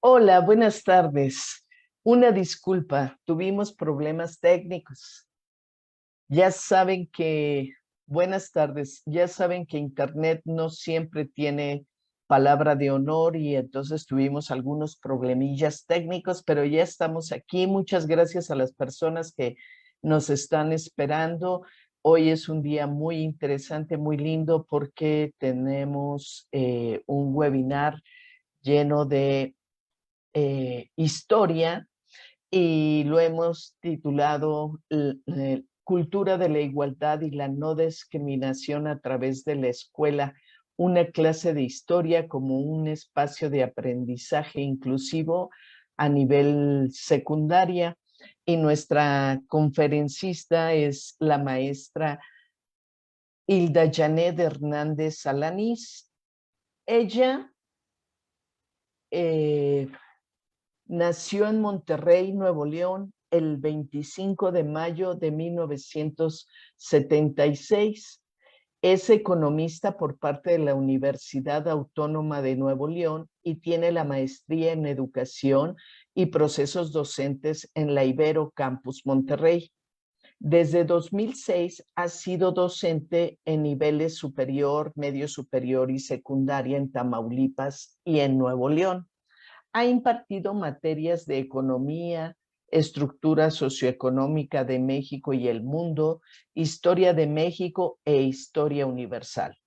Hola, buenas tardes. Una disculpa, tuvimos problemas técnicos. Ya saben que, buenas tardes, ya saben que Internet no siempre tiene palabra de honor y entonces tuvimos algunos problemillas técnicos, pero ya estamos aquí. Muchas gracias a las personas que nos están esperando. Hoy es un día muy interesante, muy lindo porque tenemos un webinar lleno de historia y lo hemos titulado Cultura de la Igualdad y la No Discriminación a través de la Escuela, una clase de historia como un espacio de aprendizaje inclusivo a nivel secundaria. Y nuestra conferencista es la maestra Hilda Janet Hernández Alanís. Ella eh, nació en Monterrey, Nuevo León, el 25 de mayo de 1976. Es economista por parte de la Universidad Autónoma de Nuevo León y tiene la maestría en educación y procesos docentes en la Ibero Campus Monterrey. Desde 2006 ha sido docente en niveles superior, medio superior y secundaria en Tamaulipas y en Nuevo León. Ha impartido materias de economía, estructura socioeconómica de México y el mundo, historia de México e historia universal.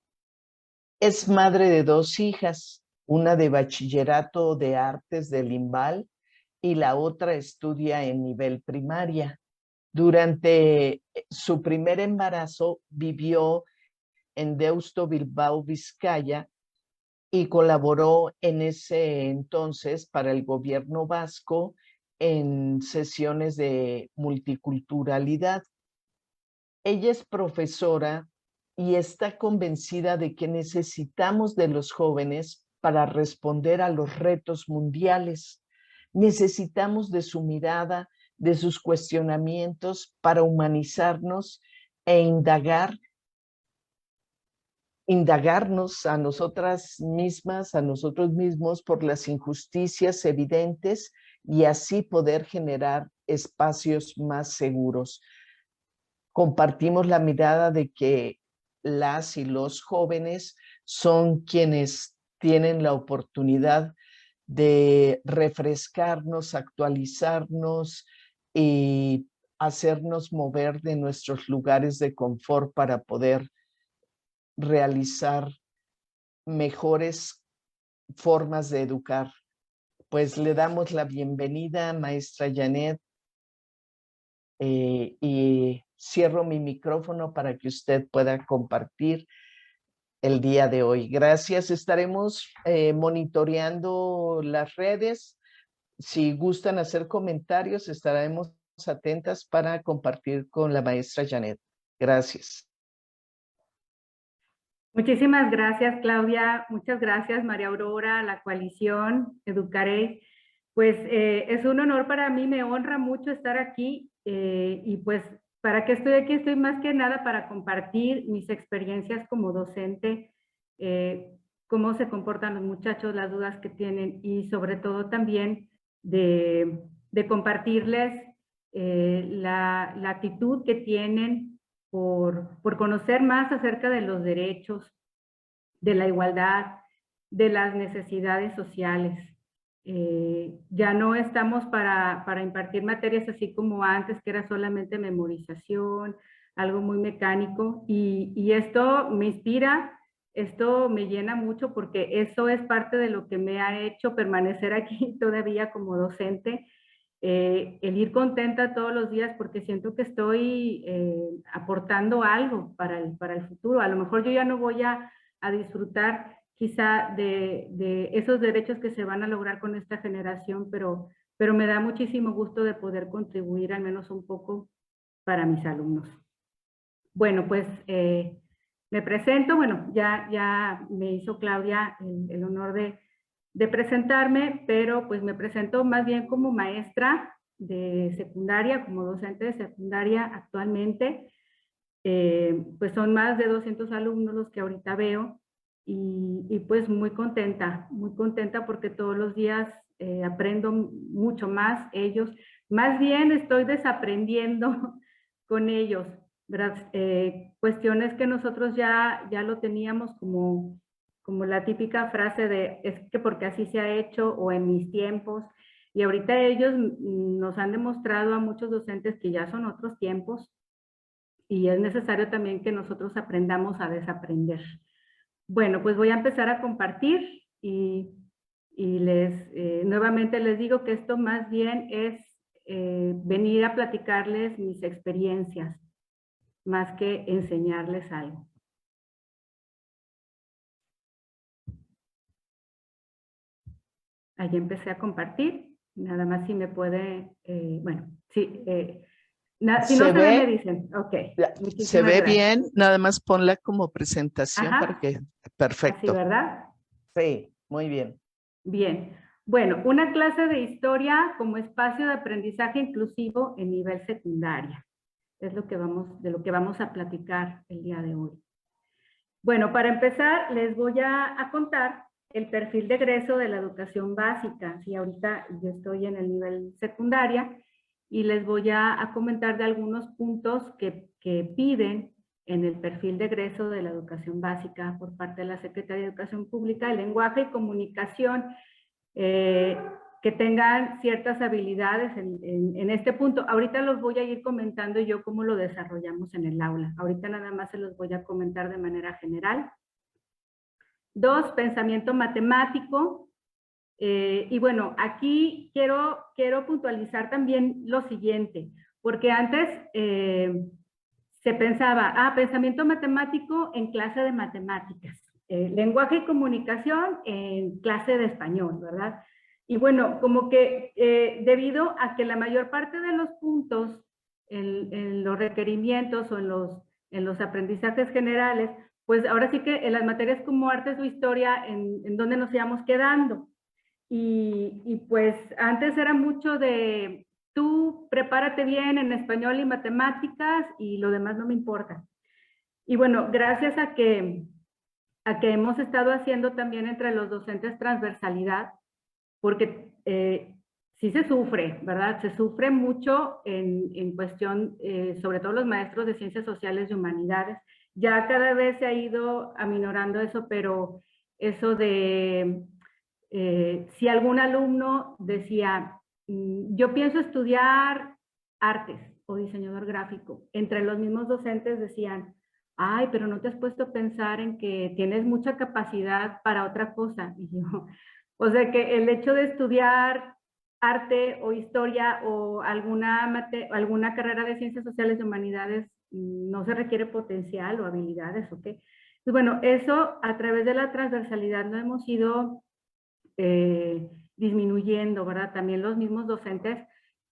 Es madre de dos hijas, una de bachillerato de artes del IMBAL y la otra estudia en nivel primaria. Durante su primer embarazo vivió en Deusto, Bilbao, Vizcaya, y colaboró en ese entonces para el gobierno vasco en sesiones de multiculturalidad. Ella es profesora y está convencida de que necesitamos de los jóvenes para responder a los retos mundiales. Necesitamos de su mirada, de sus cuestionamientos para humanizarnos e indagarnos a nosotras mismas, a nosotros mismos por las injusticias evidentes y así poder generar espacios más seguros. Compartimos la mirada de que las y los jóvenes son quienes tienen la oportunidad de refrescarnos, actualizarnos y hacernos mover de nuestros lugares de confort para poder realizar mejores formas de educar. Pues le damos la bienvenida, maestra Janet, y cierro mi micrófono para que usted pueda compartir el día de hoy. Gracias. Estaremos monitoreando las redes. Si gustan hacer comentarios, estaremos atentas para compartir con la maestra Janet. Gracias. Muchísimas gracias, Claudia. Muchas gracias, María Aurora, la coalición Educaré. Pues es un honor para mí, me honra mucho estar aquí y pues ¿para qué estoy aquí? Estoy más que nada para compartir mis experiencias como docente, cómo se comportan los muchachos, las dudas que tienen y sobre todo también de compartirles la actitud que tienen por conocer más acerca de los derechos, de la igualdad, de las necesidades sociales. Ya no estamos para impartir materias así como antes, que era solamente memorización, algo muy mecánico, y esto me inspira, esto me llena mucho porque eso es parte de lo que me ha hecho permanecer aquí todavía como docente, el ir contenta todos los días porque siento que estoy aportando algo para el futuro. A lo mejor yo ya no voy a disfrutar quizá de esos derechos que se van a lograr con esta generación, pero me da muchísimo gusto de poder contribuir al menos un poco para mis alumnos. Bueno, pues me presento, bueno, ya me hizo Claudia el honor de presentarme, pero pues me presento más bien como maestra de secundaria, como docente de secundaria actualmente. Pues son más de 200 alumnos los que ahorita veo y pues muy contenta porque todos los días aprendo mucho más ellos. Más bien estoy desaprendiendo con ellos, ¿verdad? Cuestiones que nosotros ya lo teníamos como la típica frase de es que porque así se ha hecho o en mis tiempos. Y ahorita ellos nos han demostrado a muchos docentes que ya son otros tiempos y es necesario también que nosotros aprendamos a desaprender. Bueno, pues voy a empezar a compartir y nuevamente les digo que esto más bien es venir a platicarles mis experiencias, más que enseñarles algo. Ahí empecé a compartir, nada más si me puede, bueno, sí, si no se ve, me dicen, ok. Se ve bien, nada más ponla como presentación. Ajá. Para que, perfecto. Así, ¿verdad? Sí, muy bien. Bien. Bueno, una clase de historia como espacio de aprendizaje inclusivo en nivel secundaria. Es de lo que vamos a platicar el día de hoy. Bueno, para empezar, les voy a contar el perfil de egreso de la educación básica. Sí, ahorita yo estoy en el nivel secundaria y les voy a comentar de algunos puntos que piden en el perfil de egreso de la educación básica por parte de la Secretaría de Educación Pública, el lenguaje y comunicación, que tengan ciertas habilidades en este punto. Ahorita los voy a ir comentando yo cómo lo desarrollamos en el aula. Ahorita nada más se los voy a comentar de manera general. 2, pensamiento matemático. Y bueno, aquí quiero puntualizar también lo siguiente, porque antes se pensaba, pensamiento matemático en clase de matemáticas, lenguaje y comunicación en clase de español, ¿verdad? Y bueno, como que debido a que la mayor parte de los puntos en los requerimientos o en los aprendizajes generales, pues ahora sí que en las materias como artes o historia, en donde nos íbamos quedando. Y pues antes era mucho de tú prepárate bien en español y matemáticas y lo demás no me importa. Y bueno, gracias a que hemos estado haciendo también entre los docentes transversalidad, porque sí se sufre, ¿verdad? Se sufre mucho en cuestión, sobre todo los maestros de ciencias sociales y humanidades. Ya cada vez se ha ido aminorando eso, pero eso de si algún alumno decía, yo pienso estudiar artes o diseñador gráfico, entre los mismos docentes decían, ay, pero no te has puesto a pensar en que tienes mucha capacidad para otra cosa. Y yo, o sea que el hecho de estudiar arte o historia o alguna carrera de ciencias sociales y humanidades no se requiere potencial o habilidades, ¿ok? Pues bueno, eso a través de la transversalidad lo hemos ido disminuyendo, ¿verdad? También los mismos docentes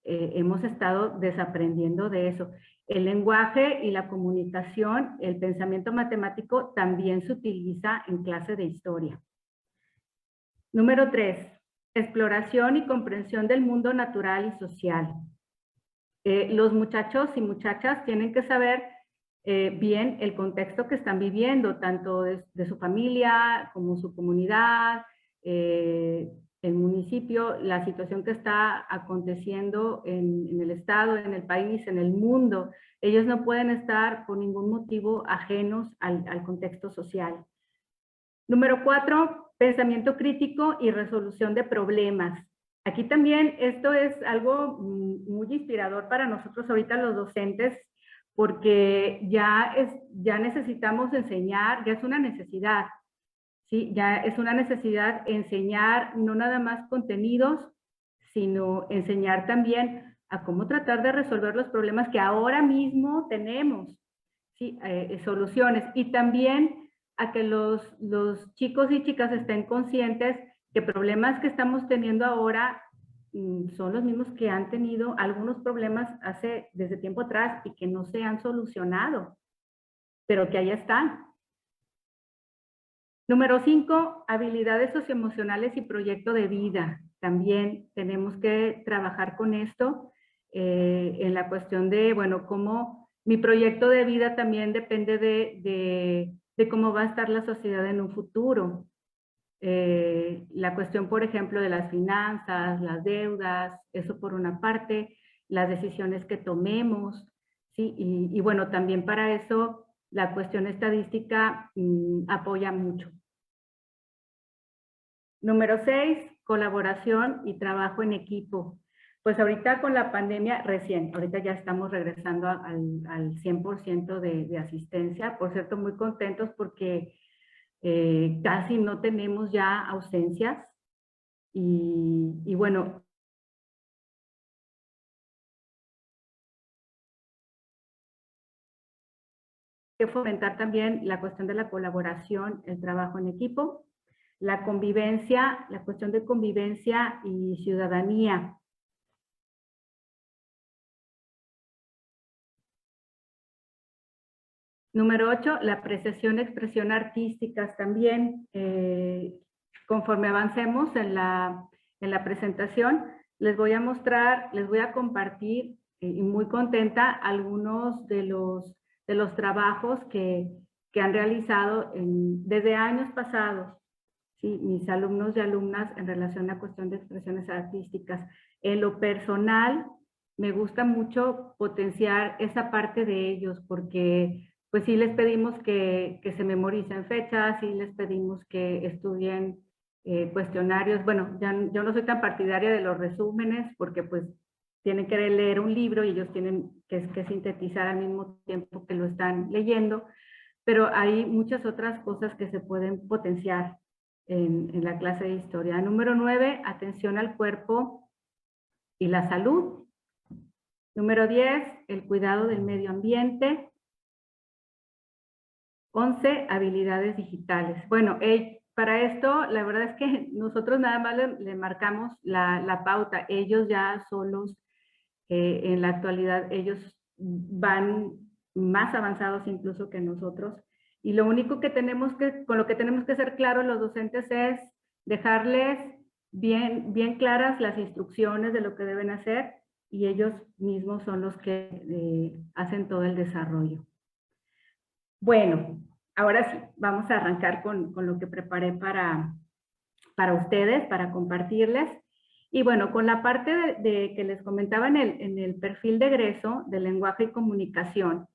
hemos estado desaprendiendo de eso. El lenguaje y la comunicación, el pensamiento matemático también se utiliza en clase de historia. Número 3, exploración y comprensión del mundo natural y social. Los muchachos y muchachas tienen que saber bien el contexto que están viviendo, tanto de su familia como su comunidad, el municipio, la situación que está aconteciendo en el estado, en el país, en el mundo. Ellos no pueden estar por ningún motivo ajenos al contexto social. Número 4, pensamiento crítico y resolución de problemas. Aquí también esto es algo muy inspirador para nosotros ahorita los docentes, porque ya necesitamos enseñar, ya es una necesidad, ¿sí? Ya es una necesidad enseñar no nada más contenidos, sino enseñar también a cómo tratar de resolver los problemas que ahora mismo tenemos, ¿sí? Soluciones. Y también a que los chicos y chicas estén conscientes que problemas que estamos teniendo ahora son los mismos que han tenido algunos problemas desde tiempo atrás y que no se han solucionado, pero que ahí están. Número 5, habilidades socioemocionales y proyecto de vida. También tenemos que trabajar con esto en la cuestión de, bueno, cómo mi proyecto de vida también depende de cómo va a estar la sociedad en un futuro. La cuestión, por ejemplo, de las finanzas, las deudas, eso por una parte, las decisiones que tomemos, ¿sí? Y bueno, también para eso la cuestión estadística apoya mucho. Número 6, colaboración y trabajo en equipo. Pues ahorita con la pandemia, ahorita ya estamos regresando al 100% de asistencia. Por cierto, muy contentos porque casi no tenemos ya ausencias. Y bueno, hay que fomentar también la cuestión de la colaboración, el trabajo en equipo, la convivencia, la cuestión de convivencia y ciudadanía. Número 8, la apreciación y expresión artísticas también. Conforme avancemos en la presentación, les voy a mostrar, les voy a compartir, y muy contenta, algunos de los trabajos que han realizado desde años pasados, ¿sí? Mis alumnos y alumnas en relación a cuestión de expresiones artísticas. En lo personal, me gusta mucho potenciar esa parte de ellos porque pues sí les pedimos que se memoricen fechas, sí les pedimos que estudien cuestionarios. Bueno, yo no soy tan partidaria de los resúmenes porque pues tienen que leer un libro y ellos tienen que sintetizar al mismo tiempo que lo están leyendo, pero hay muchas otras cosas que se pueden potenciar en la clase de historia. Número 9, atención al cuerpo y la salud. Número 10, el cuidado del medio ambiente. 11, habilidades digitales. Bueno, para esto, la verdad es que nosotros nada más le marcamos la pauta. Ellos ya solos, en la actualidad, ellos van más avanzados incluso que nosotros. Y lo único que con lo que tenemos que ser claros los docentes es dejarles bien claras las instrucciones de lo que deben hacer y ellos mismos son los que hacen todo el desarrollo. Bueno, ahora sí, vamos a arrancar con lo que preparé para ustedes, para compartirles. Y bueno, con la parte de que les comentaba en el perfil de egreso de lenguaje y comunicación,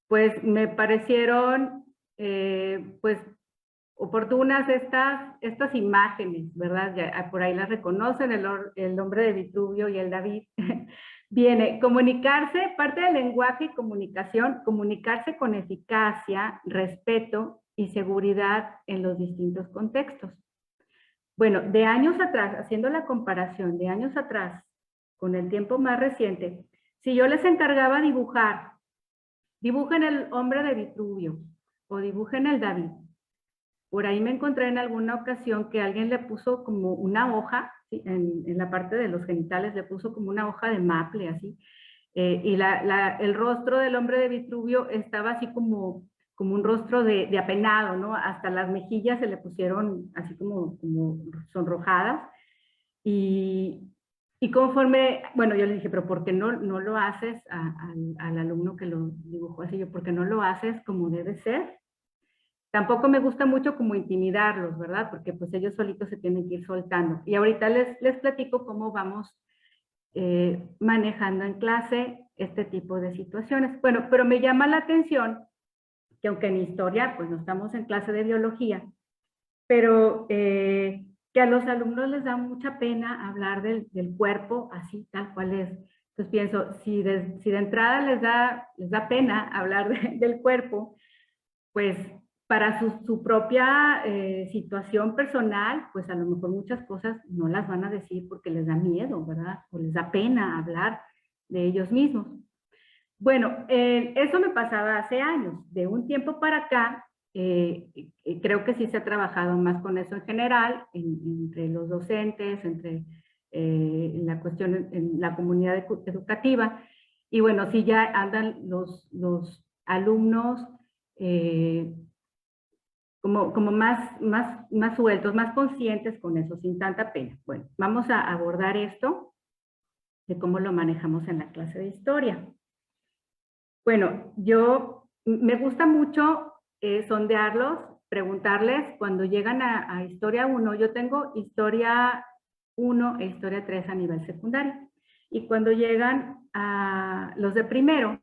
pues me parecieron pues oportunas estas imágenes, ¿verdad? Ya, por ahí las reconocen, el hombre de Vitruvio y el David. Viene, comunicarse, parte del lenguaje y comunicación, comunicarse con eficacia, respeto y seguridad en los distintos contextos. Bueno, de años atrás, haciendo la comparación de años atrás con el tiempo más reciente, si yo les encargaba dibujar, dibujen el hombre de Vitruvio o dibujen el David. Por ahí me encontré en alguna ocasión que alguien le puso como una hoja, ¿sí? En la parte de los genitales le puso como una hoja de maple, así. Y el rostro del hombre de Vitruvio estaba así como un rostro de apenado, ¿no? Hasta las mejillas se le pusieron así como sonrojadas. Y conforme, bueno, yo le dije, pero ¿por qué no lo haces al alumno que lo dibujó así? Yo, ¿por qué no lo haces como debe ser? Tampoco me gusta mucho como intimidarlos, ¿verdad? Porque pues ellos solitos se tienen que ir soltando. Y ahorita les platico cómo vamos manejando en clase este tipo de situaciones. Bueno, pero me llama la atención que aunque en historia, pues no estamos en clase de biología, pero que a los alumnos les da mucha pena hablar del cuerpo así, tal cual es. Entonces pienso, si de entrada les da pena hablar del cuerpo, pues para su propia situación personal, pues a lo mejor muchas cosas no las van a decir porque les da miedo, ¿verdad? O les da pena hablar de ellos mismos. Bueno, eso me pasaba hace años. De un tiempo para acá, creo que sí se ha trabajado más con eso en general, entre los docentes, entre la cuestión en la comunidad educativa. Y bueno, sí ya andan los alumnos como más sueltos, más conscientes con eso, sin tanta pena. Bueno, vamos a abordar esto de cómo lo manejamos en la clase de historia. Bueno, me gusta mucho sondearlos preguntarles cuando llegan a Historia 1, yo tengo Historia 1 e Historia 3 a nivel secundario. Y cuando llegan a los de primero,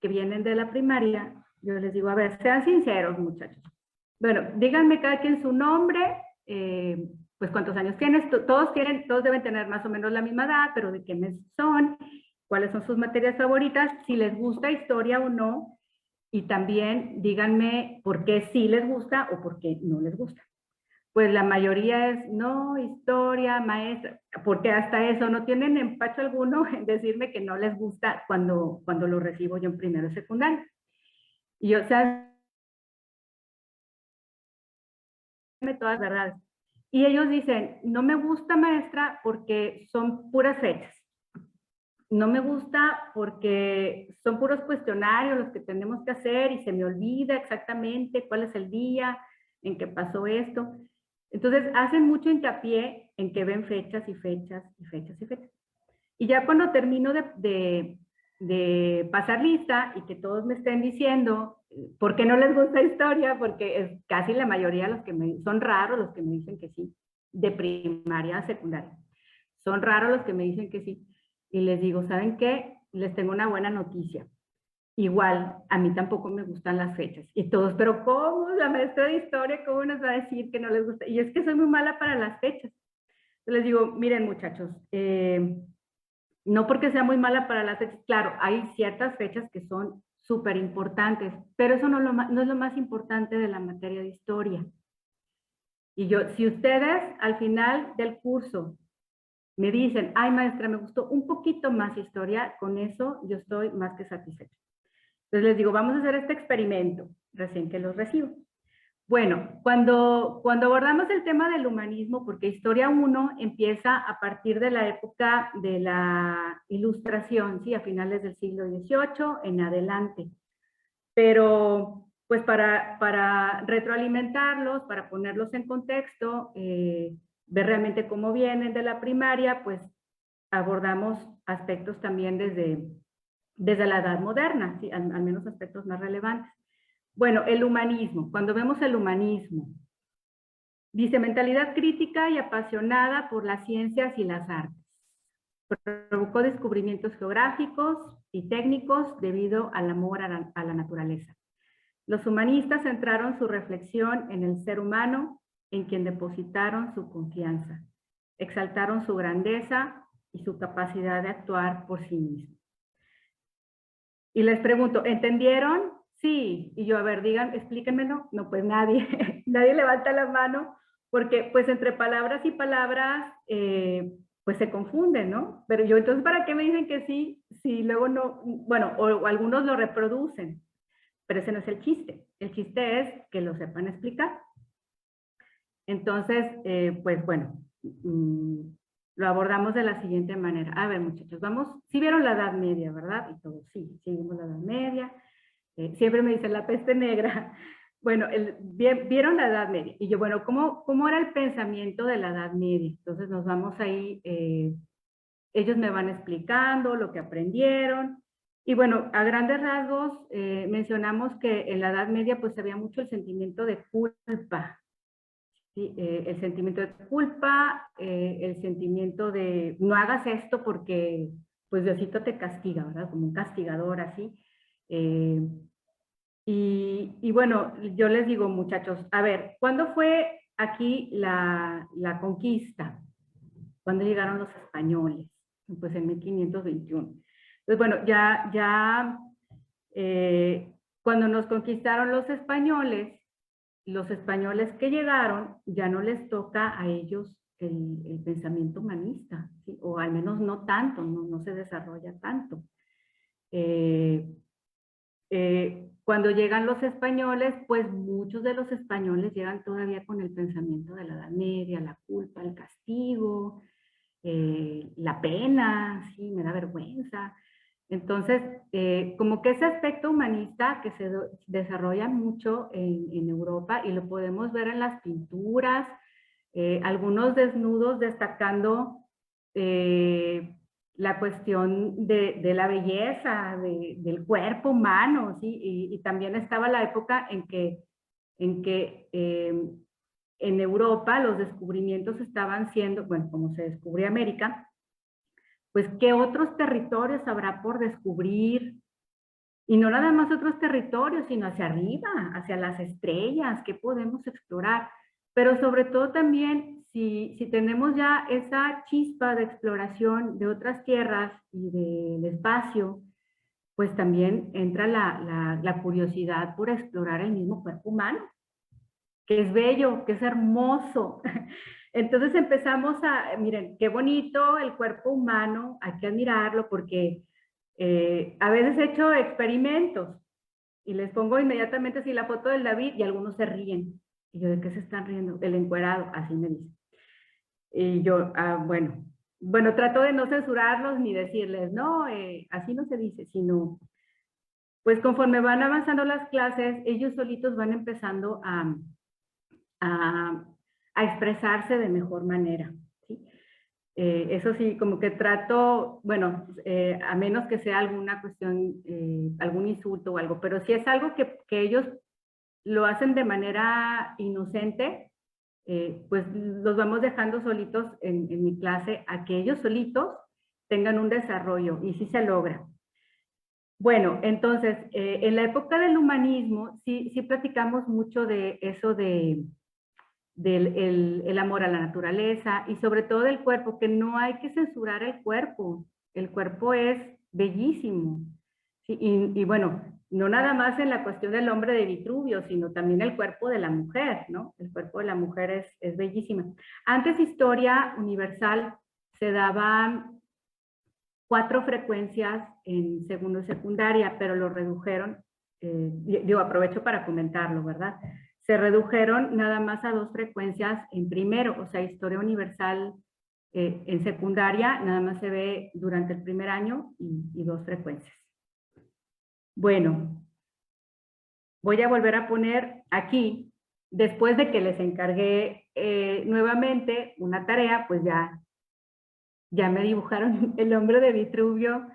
que vienen de la primaria, yo les digo, a ver, sean sinceros, muchachos. Bueno, díganme cada quien su nombre, pues cuántos años tienes, todos deben tener más o menos la misma edad, pero de qué mes son, cuáles son sus materias favoritas, si les gusta historia o no, y también díganme por qué sí les gusta o por qué no les gusta. Pues la mayoría es, no, historia, maestra, porque hasta eso no tienen empacho alguno en decirme que no les gusta cuando lo recibo yo en primero y secundario. Y yo, o sea, todas las verdades. Y ellos dicen, no me gusta, maestra, porque son puras fechas. No me gusta porque son puros cuestionarios los que tenemos que hacer y se me olvida exactamente cuál es el día en que pasó esto. Entonces, hacen mucho hincapié en que ven fechas y fechas y fechas y fechas. Y ya cuando termino de pasar lista y que todos me estén diciendo por qué no les gusta historia, porque es casi la mayoría los que son raros los que me dicen que sí, de primaria a secundaria. Son raros los que me dicen que sí. Y les digo, ¿saben qué? Les tengo una buena noticia. Igual, a mí tampoco me gustan las fechas. Y todos, pero ¿cómo? La maestra de historia, ¿cómo nos va a decir que no les gusta? Y es que soy muy mala para las fechas. Les digo, miren muchachos, no porque sea muy mala para las fechas, claro, hay ciertas fechas que son súper importantes, pero eso no es lo más importante de la materia de historia. Y yo, si ustedes al final del curso me dicen, ay maestra, me gustó un poquito más historia, con eso yo estoy más que satisfecha. Entonces les digo, vamos a hacer este experimento, recién que los recibo. Bueno, cuando abordamos el tema del humanismo, porque Historia 1 empieza a partir de la época de la Ilustración, ¿sí? A finales del siglo XVIII en adelante. Pero, pues para retroalimentarlos, para ponerlos en contexto, ver realmente cómo vienen de la primaria, pues abordamos aspectos también desde la edad moderna, ¿sí? Al menos aspectos más relevantes. Bueno, el humanismo. Cuando vemos el humanismo, dice mentalidad crítica y apasionada por las ciencias y las artes. Provocó descubrimientos geográficos y técnicos debido al amor a la naturaleza. Los humanistas centraron su reflexión en el ser humano, en quien depositaron su confianza. Exaltaron su grandeza y su capacidad de actuar por sí mismo. Y les pregunto, ¿entendieron? Sí. Y yo, a ver, digan, explíquenmelo. No, pues nadie, nadie levanta la mano, porque pues entre palabras y palabras, pues se confunden, ¿no? Pero yo, entonces, ¿para qué me dicen que sí? Si luego no, bueno, o algunos lo reproducen, pero ese no es el chiste. El chiste es que lo sepan explicar. Entonces, pues bueno, lo abordamos de la siguiente manera. A ver, muchachos, vamos, sí vieron la Edad Media, ¿verdad? Y todos, sí, vimos la Edad Media. Siempre me dicen la peste negra. Bueno, vieron la Edad Media. Y yo, bueno, ¿cómo era el pensamiento de la Edad Media? Entonces nos vamos ahí, ellos me van explicando lo que aprendieron. Y bueno, a grandes rasgos mencionamos que en la Edad Media pues había mucho el sentimiento de culpa. ¿Sí? El sentimiento de culpa, el sentimiento de no hagas esto porque pues Diosito te castiga, ¿verdad? Como un castigador así. Y bueno, yo les digo, muchachos, a ver, ¿cuándo fue aquí la conquista? ¿Cuándo llegaron los españoles? Pues en 1521. Entonces, bueno, cuando nos conquistaron los españoles que llegaron, ya no les toca a ellos el pensamiento humanista, ¿sí? O al menos no tanto, no se desarrolla tanto. Cuando llegan los españoles, pues muchos de los españoles llegan todavía con el pensamiento de la Edad Media, la culpa, el castigo, la pena, sí, me da vergüenza. Entonces, como que ese aspecto humanista que se desarrolla mucho en Europa y lo podemos ver en las pinturas, algunos desnudos destacando la cuestión de la belleza, del cuerpo humano, ¿sí? Y también estaba la época en que en que en Europa los descubrimientos estaban siendo, bueno, como se descubrió América, pues qué otros territorios habrá por descubrir, y no nada más otros territorios, sino hacia arriba, hacia las estrellas, qué podemos explorar. Pero sobre todo también, si tenemos ya esa chispa de exploración de otras tierras y del espacio, pues también entra la curiosidad por explorar el mismo cuerpo humano, que es bello, que es hermoso. Entonces empezamos miren, qué bonito el cuerpo humano, hay que admirarlo porque a veces he hecho experimentos y les pongo inmediatamente así la foto del David y algunos se ríen. Y yo, ¿de qué se están riendo? El encuerado, así me dice. Y yo, bueno, trato de no censurarlos ni decirles, no, así no se dice, sino, pues conforme van avanzando las clases, ellos solitos van empezando a, a expresarse de mejor manera, ¿sí? Eso sí, como que trato, bueno, a menos que sea alguna cuestión, algún insulto o algo, pero si es algo que ellos lo hacen de manera inocente, pues los vamos dejando solitos en mi clase a que ellos solitos tengan un desarrollo y sí se logra. Bueno, entonces, en la época del humanismo sí platicamos mucho de eso del el amor a la naturaleza y sobre todo del cuerpo, que no hay que censurar el cuerpo es bellísimo. Sí, y bueno, no nada más en la cuestión del hombre de Vitruvio, sino también el cuerpo de la mujer, ¿no? El cuerpo de la mujer es bellísima. Antes historia universal se daban 4 frecuencias en segundo y secundaria, pero lo redujeron, aprovecho para comentarlo, ¿verdad? Se redujeron nada más a 2 frecuencias en primero, o sea, historia universal en secundaria, nada más se ve durante el primer año y 2 frecuencias. Bueno, voy a volver a poner aquí, después de que les encargué nuevamente una tarea, pues ya me dibujaron el hombre de Vitruvio,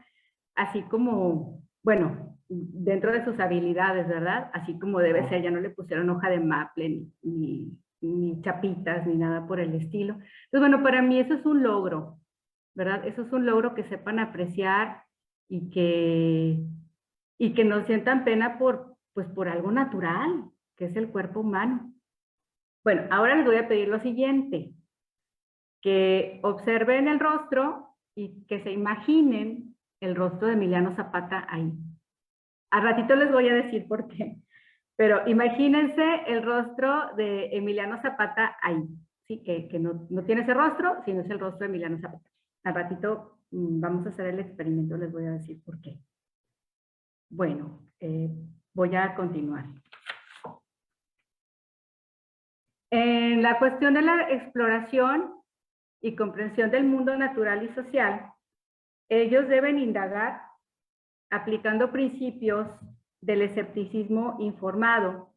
así como, bueno, dentro de sus habilidades, ¿verdad? Así como debe ser, ya no le pusieron hoja de maple, ni chapitas, ni nada por el estilo. Entonces, bueno, para mí eso es un logro, ¿verdad? Eso es un logro que sepan apreciar y que no sientan pena pues por algo natural, que es el cuerpo humano. Bueno, ahora les voy a pedir lo siguiente, que observen el rostro y que se imaginen el rostro de Emiliano Zapata ahí. Al ratito les voy a decir por qué, pero imagínense el rostro de Emiliano Zapata ahí, ¿sí? Que no tiene ese rostro, sino es el rostro de Emiliano Zapata. Al ratito vamos a hacer el experimento, les voy a decir por qué. Bueno, voy a continuar. En la cuestión de la exploración y comprensión del mundo natural y social, ellos deben indagar aplicando principios del escepticismo informado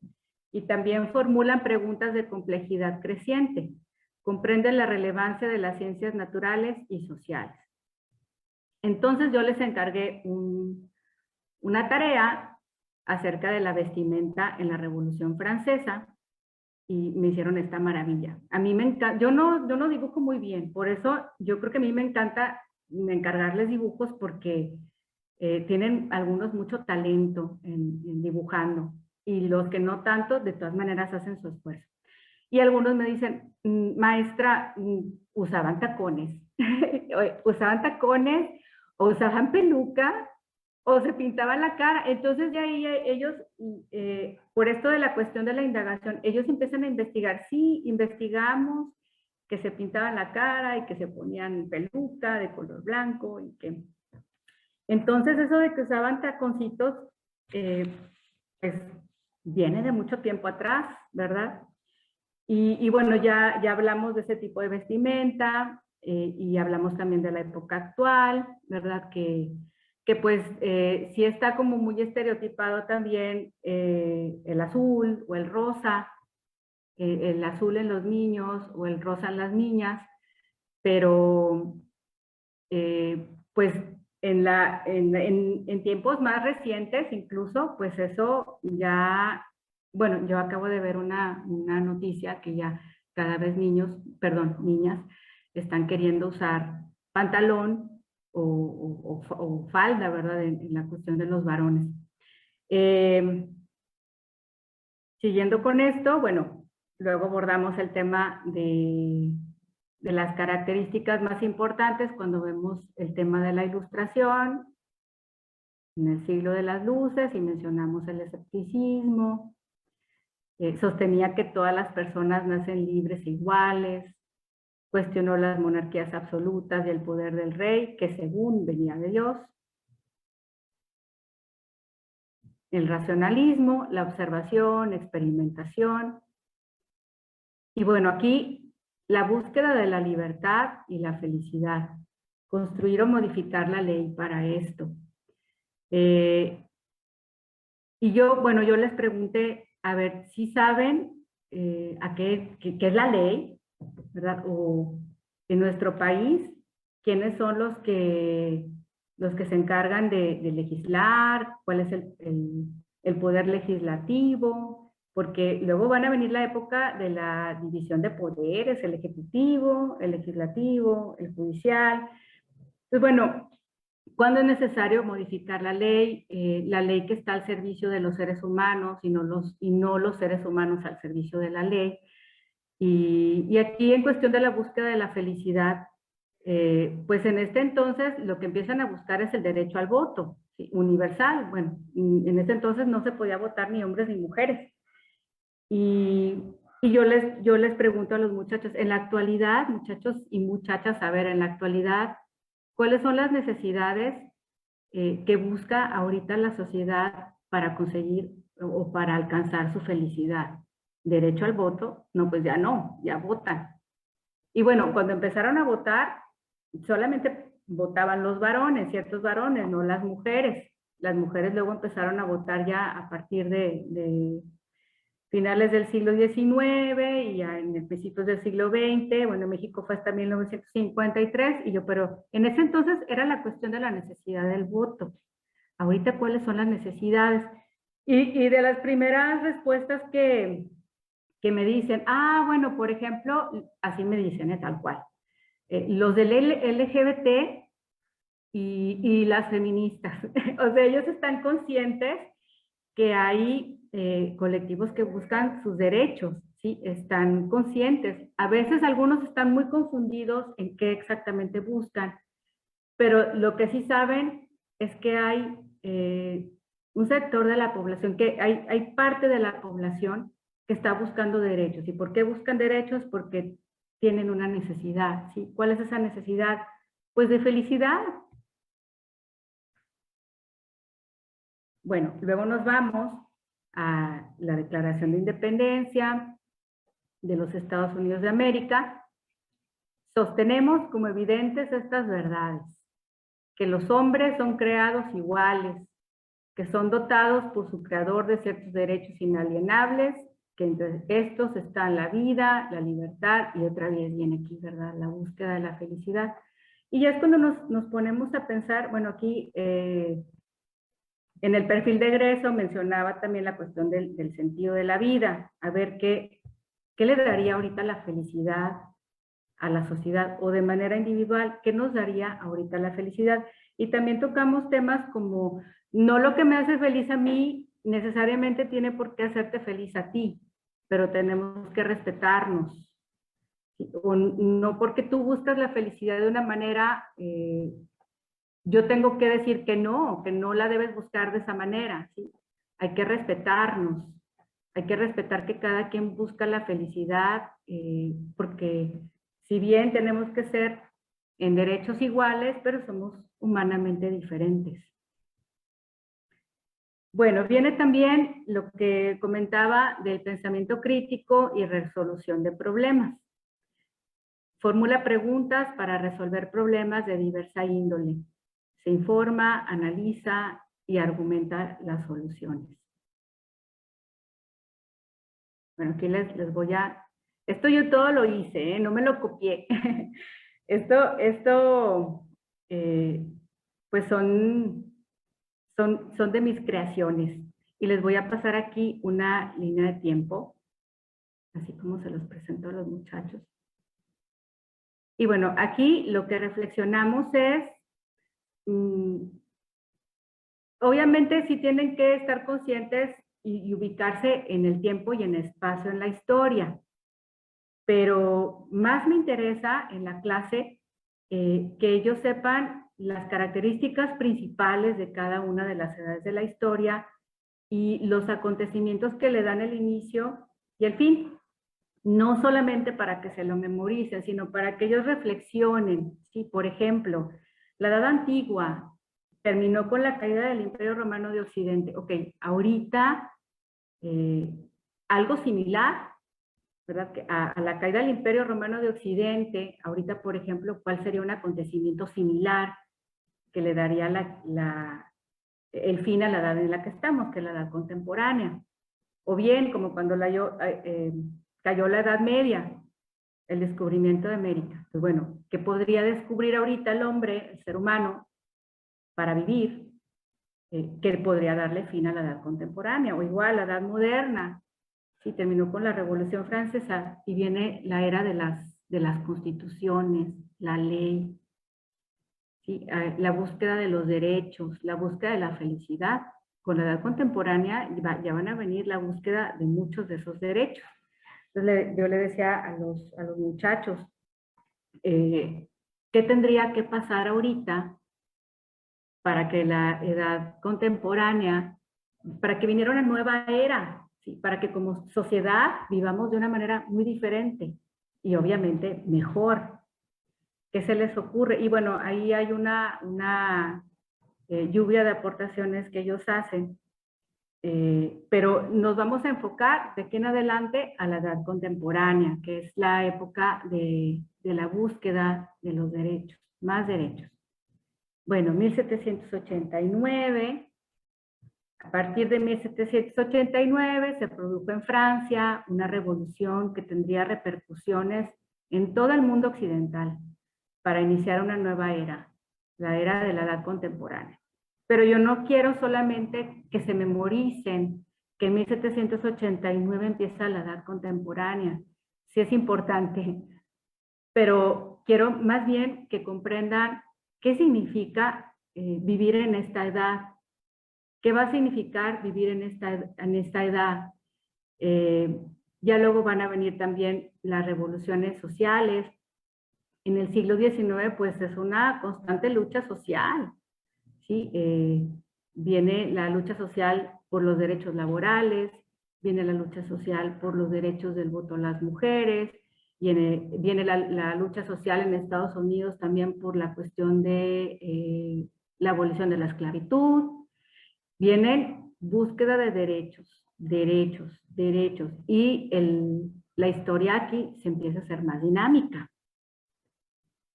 y también formulan preguntas de complejidad creciente. Comprenden la relevancia de las ciencias naturales y sociales. Entonces yo les encargué una tarea acerca de la vestimenta en la Revolución Francesa y me hicieron esta maravilla. A mí me encanta, yo no dibujo muy bien, por eso yo creo que a mí me encanta encargarles dibujos porque tienen algunos mucho talento en dibujando y los que no tanto, de todas maneras hacen su esfuerzo. Y algunos me dicen, maestra, usaban tacones, usaban tacones o usaban peluca o se pintaban la cara. Entonces de ahí ellos, por esto de la cuestión de la indagación, ellos empiezan a investigar. Sí, investigamos que se pintaban la cara y que se ponían peluca de color blanco y que... Entonces eso de que usaban taconcitos, pues viene de mucho tiempo atrás, ¿verdad? Y bueno, ya hablamos de ese tipo de vestimenta y hablamos también de la época actual, ¿verdad? Que pues sí está como muy estereotipado también el azul o el rosa, el azul en los niños o el rosa en las niñas, pero pues en tiempos más recientes incluso, pues eso ya bueno, yo acabo de ver una noticia que ya cada vez niñas, están queriendo usar pantalón o falda, ¿verdad? En la cuestión de los varones. Siguiendo con esto, bueno, luego abordamos el tema de las características más importantes cuando vemos el tema de la ilustración en el siglo de las luces y mencionamos el escepticismo. Sostenía que todas las personas nacen libres e iguales, cuestionó las monarquías absolutas y el poder del rey, que según venía de Dios. El racionalismo, la observación, experimentación. Y bueno, aquí la búsqueda de la libertad y la felicidad. Construir o modificar la ley para esto. Y yo les pregunté, a ver, si saben qué es la ley, ¿verdad? O en nuestro país, quiénes son los que se encargan de legislar, cuál es el poder legislativo, porque luego van a venir la época de la división de poderes, el ejecutivo, el legislativo, el judicial. Pues bueno, ¿cuándo es necesario modificar la ley que está al servicio de los seres humanos y no los seres humanos al servicio de la ley? Y aquí en cuestión de la búsqueda de la felicidad, pues en este entonces lo que empiezan a buscar es el derecho al voto, ¿sí? Universal. Bueno, en ese entonces no se podía votar ni hombres ni mujeres. Y yo les pregunto a los muchachos, en la actualidad, muchachos y muchachas, a ver, en la actualidad, ¿cuáles son las necesidades que busca ahorita la sociedad para conseguir o para alcanzar su felicidad? ¿Derecho al voto? No, pues ya no, ya votan. Y bueno, cuando empezaron a votar, solamente votaban los varones, ciertos varones, no las mujeres. Las mujeres luego empezaron a votar ya a partir de finales del siglo XIX y ya en el principios del siglo XX. Bueno, en México fue hasta 1953, pero en ese entonces era la cuestión de la necesidad del voto. Ahorita, ¿cuáles son las necesidades? Y de las primeras respuestas que me dicen, bueno, por ejemplo, así me dicen, tal cual. Los del LGBT y las feministas. O sea, ellos están conscientes que hay colectivos que buscan sus derechos, ¿sí? Están conscientes. A veces algunos están muy confundidos en qué exactamente buscan, pero lo que sí saben es que hay un sector de la población, que hay parte de la población que está buscando derechos. ¿Y por qué buscan derechos? Porque tienen una necesidad, ¿sí? ¿Cuál es esa necesidad? Pues de felicidad. Bueno, luego nos vamos a la Declaración de Independencia de los Estados Unidos de América. Sostenemos como evidentes estas verdades: que los hombres son creados iguales, que son dotados por su creador de ciertos derechos inalienables, que entre estos están la vida, la libertad, y otra vez viene aquí, ¿verdad?, la búsqueda de la felicidad. Y ya es cuando nos ponemos a pensar, bueno, aquí en el perfil de egreso mencionaba también la cuestión del sentido de la vida. A ver, ¿qué le daría ahorita la felicidad a la sociedad? O de manera individual, ¿qué nos daría ahorita la felicidad? Y también tocamos temas como, no lo que me hace feliz a mí necesariamente tiene por qué hacerte feliz a ti, pero tenemos que respetarnos. O no porque tú buscas la felicidad de una manera, yo tengo que decir que no la debes buscar de esa manera, ¿sí? Hay que respetarnos, hay que respetar que cada quien busca la felicidad, porque si bien tenemos que ser en derechos iguales, pero somos humanamente diferentes. Bueno, viene también lo que comentaba del pensamiento crítico y resolución de problemas. Formula preguntas para resolver problemas de diversa índole. Se informa, analiza y argumenta las soluciones. Bueno, aquí les voy a... Esto yo todo lo hice, no me lo copié. Esto pues son de mis creaciones. Y les voy a pasar aquí una línea de tiempo, así como se los presento a los muchachos. Y bueno, aquí lo que reflexionamos es, obviamente sí tienen que estar conscientes y ubicarse en el tiempo y en el espacio en la historia, pero más me interesa en la clase que ellos sepan las características principales de cada una de las edades de la historia y los acontecimientos que le dan el inicio y el fin. No solamente para que se lo memoricen, sino para que ellos reflexionen. ¿Sí? Por ejemplo, la Edad Antigua terminó con la caída del Imperio Romano de Occidente. Ok, ahorita algo similar, ¿verdad? Que a la caída del Imperio Romano de Occidente, ahorita, por ejemplo, ¿cuál sería un acontecimiento similar que le daría el fin a la edad en la que estamos, que es la edad contemporánea? O bien, como cuando cayó la Edad Media, el descubrimiento de América. Pues bueno, ¿qué podría descubrir ahorita el hombre, el ser humano, para vivir? Que podría darle fin a la edad contemporánea, o igual la edad moderna. Sí, terminó con la Revolución Francesa y viene la era de las constituciones, la ley, ¿sí? La búsqueda de los derechos, la búsqueda de la felicidad. Con la edad contemporánea ya van a venir la búsqueda de muchos de esos derechos. Entonces yo le decía a los muchachos, ¿qué tendría que pasar ahorita para que la edad contemporánea, para que viniera una nueva era, ¿sí? Para que como sociedad vivamos de una manera muy diferente y obviamente mejor? ¿Qué se les ocurre? Y bueno, ahí hay una lluvia de aportaciones que ellos hacen, pero nos vamos a enfocar de aquí en adelante a la edad contemporánea, que es la época de la búsqueda de los derechos, más derechos. Bueno, 1789, a partir de 1789 se produjo en Francia una revolución que tendría repercusiones en todo el mundo occidental para iniciar una nueva era, la era de la edad contemporánea. Pero yo no quiero solamente que se memoricen que en 1789 empieza la edad contemporánea. Sí es importante, pero quiero más bien que comprendan qué significa vivir en esta edad. ¿Qué va a significar vivir en esta edad? Ya luego van a venir también las revoluciones sociales. En el siglo XIX, pues es una constante lucha social, ¿sí? Viene la lucha social por los derechos laborales, viene la lucha social por los derechos del voto a las mujeres, viene la lucha social en Estados Unidos también por la cuestión de la abolición de la esclavitud. Vienen búsqueda de derechos, y la historia aquí se empieza a hacer más dinámica,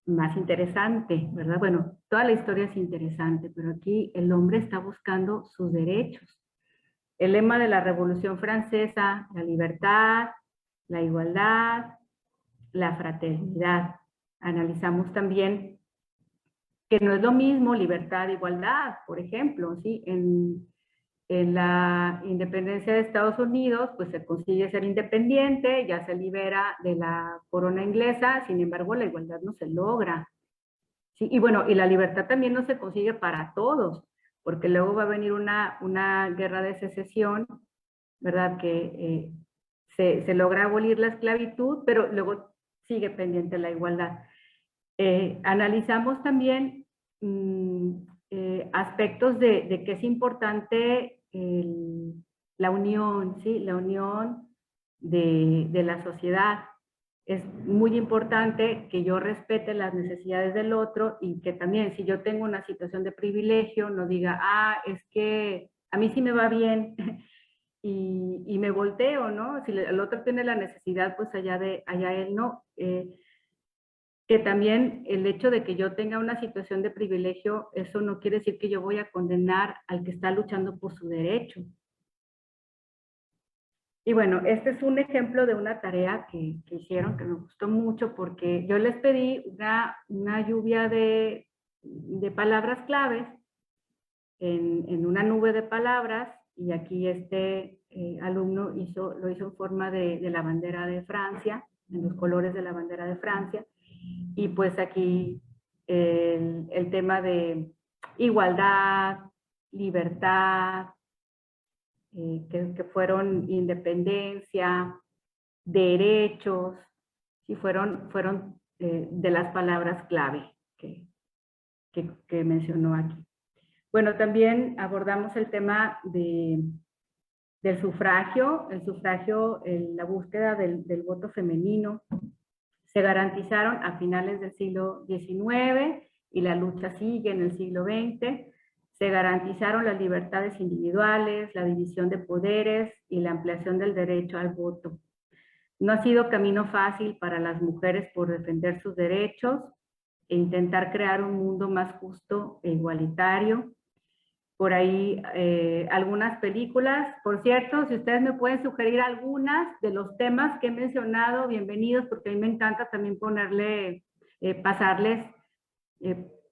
más interesante, ¿verdad? Bueno, toda la historia es interesante, pero aquí el hombre está buscando sus derechos. El lema de la Revolución Francesa, la libertad, la igualdad, la fraternidad. Analizamos también que no es lo mismo libertad e igualdad, por ejemplo, ¿sí? En la independencia de Estados Unidos, pues se consigue ser independiente, ya se libera de la corona inglesa, sin embargo la igualdad no se logra. ¿Sí? Y bueno, y la libertad también no se consigue para todos, porque luego va a venir una guerra de secesión, ¿verdad? Que se logra abolir la esclavitud, pero luego sigue pendiente la igualdad. Analizamos también aspectos de que es importante la unión, ¿sí? La unión de la sociedad. Es muy importante que yo respete las necesidades del otro y que también si yo tengo una situación de privilegio no diga, es que a mí sí me va bien y me volteo, ¿no? Si el otro tiene la necesidad, pues allá él no. Que también el hecho de que yo tenga una situación de privilegio, eso no quiere decir que yo voy a condenar al que está luchando por su derecho. Y bueno, este es un ejemplo de una tarea que hicieron que me gustó mucho porque yo les pedí una lluvia de palabras claves en una nube de palabras y aquí este alumno lo hizo en forma de la bandera de Francia, en los colores de la bandera de Francia, y pues aquí el tema de igualdad, libertad, que fueron independencia, derechos, y fueron de las palabras clave que mencionó aquí. Bueno, también abordamos el tema del sufragio, la búsqueda del voto femenino. Se garantizaron a finales del siglo XIX y la lucha sigue en el siglo XX. Se garantizaron las libertades individuales, la división de poderes y la ampliación del derecho al voto. No ha sido camino fácil para las mujeres por defender sus derechos e intentar crear un mundo más justo e igualitario. Por ahí algunas películas, por cierto, si ustedes me pueden sugerir algunas de los temas que he mencionado, bienvenidos, porque a mí me encanta también pasarles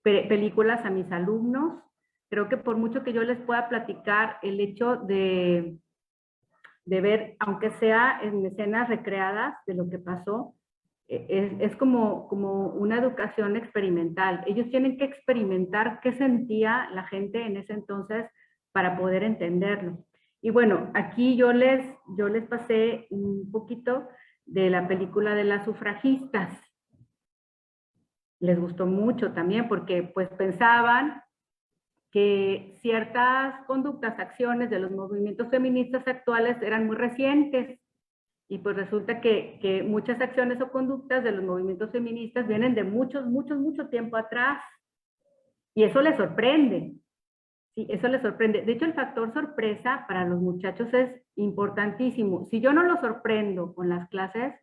películas a mis alumnos. Creo que por mucho que yo les pueda platicar, el hecho de ver, aunque sea en escenas recreadas de lo que pasó, es como una educación experimental. Ellos tienen que experimentar qué sentía la gente en ese entonces para poder entenderlo. Y bueno, aquí yo les pasé un poquito de la película de las sufragistas. Les gustó mucho también porque pues pensaban que ciertas conductas, acciones de los movimientos feministas actuales eran muy recientes. Y pues resulta que muchas acciones o conductas de los movimientos feministas vienen de mucho tiempo atrás. Y eso les sorprende. Sí, eso les sorprende. De hecho, el factor sorpresa para los muchachos es importantísimo. Si yo no los sorprendo con las clases,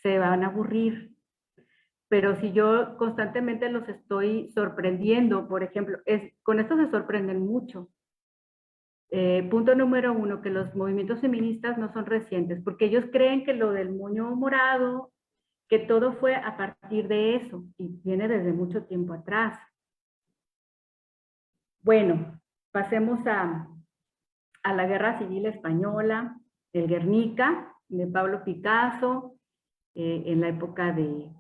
se van a aburrir. Pero si yo constantemente los estoy sorprendiendo, por ejemplo, con esto se sorprenden mucho. Punto número 1, que los movimientos feministas no son recientes, porque ellos creen que lo del moño morado, que todo fue a partir de eso, y viene desde mucho tiempo atrás. Bueno, pasemos a la Guerra Civil Española, el Guernica, de Pablo Picasso, en la época de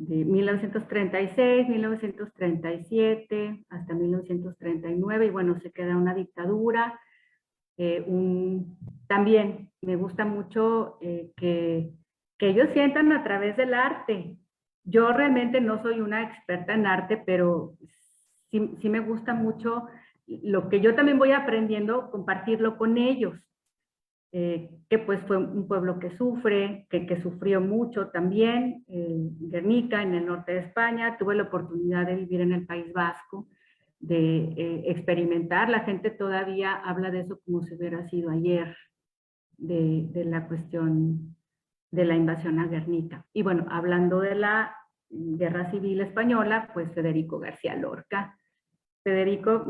1936, 1937, hasta 1939, y bueno, se queda una dictadura. También me gusta mucho que ellos sientan a través del arte. Yo realmente no soy una experta en arte, pero sí me gusta mucho lo que yo también voy aprendiendo, compartirlo con ellos. Que pues fue un pueblo que sufre, que sufrió mucho también, Guernica, en el norte de España. Tuve la oportunidad de vivir en el País Vasco, de experimentar. La gente todavía habla de eso como si hubiera sido ayer, de la cuestión de la invasión a Guernica. Y bueno, hablando de la Guerra Civil Española, pues Federico García Lorca. Federico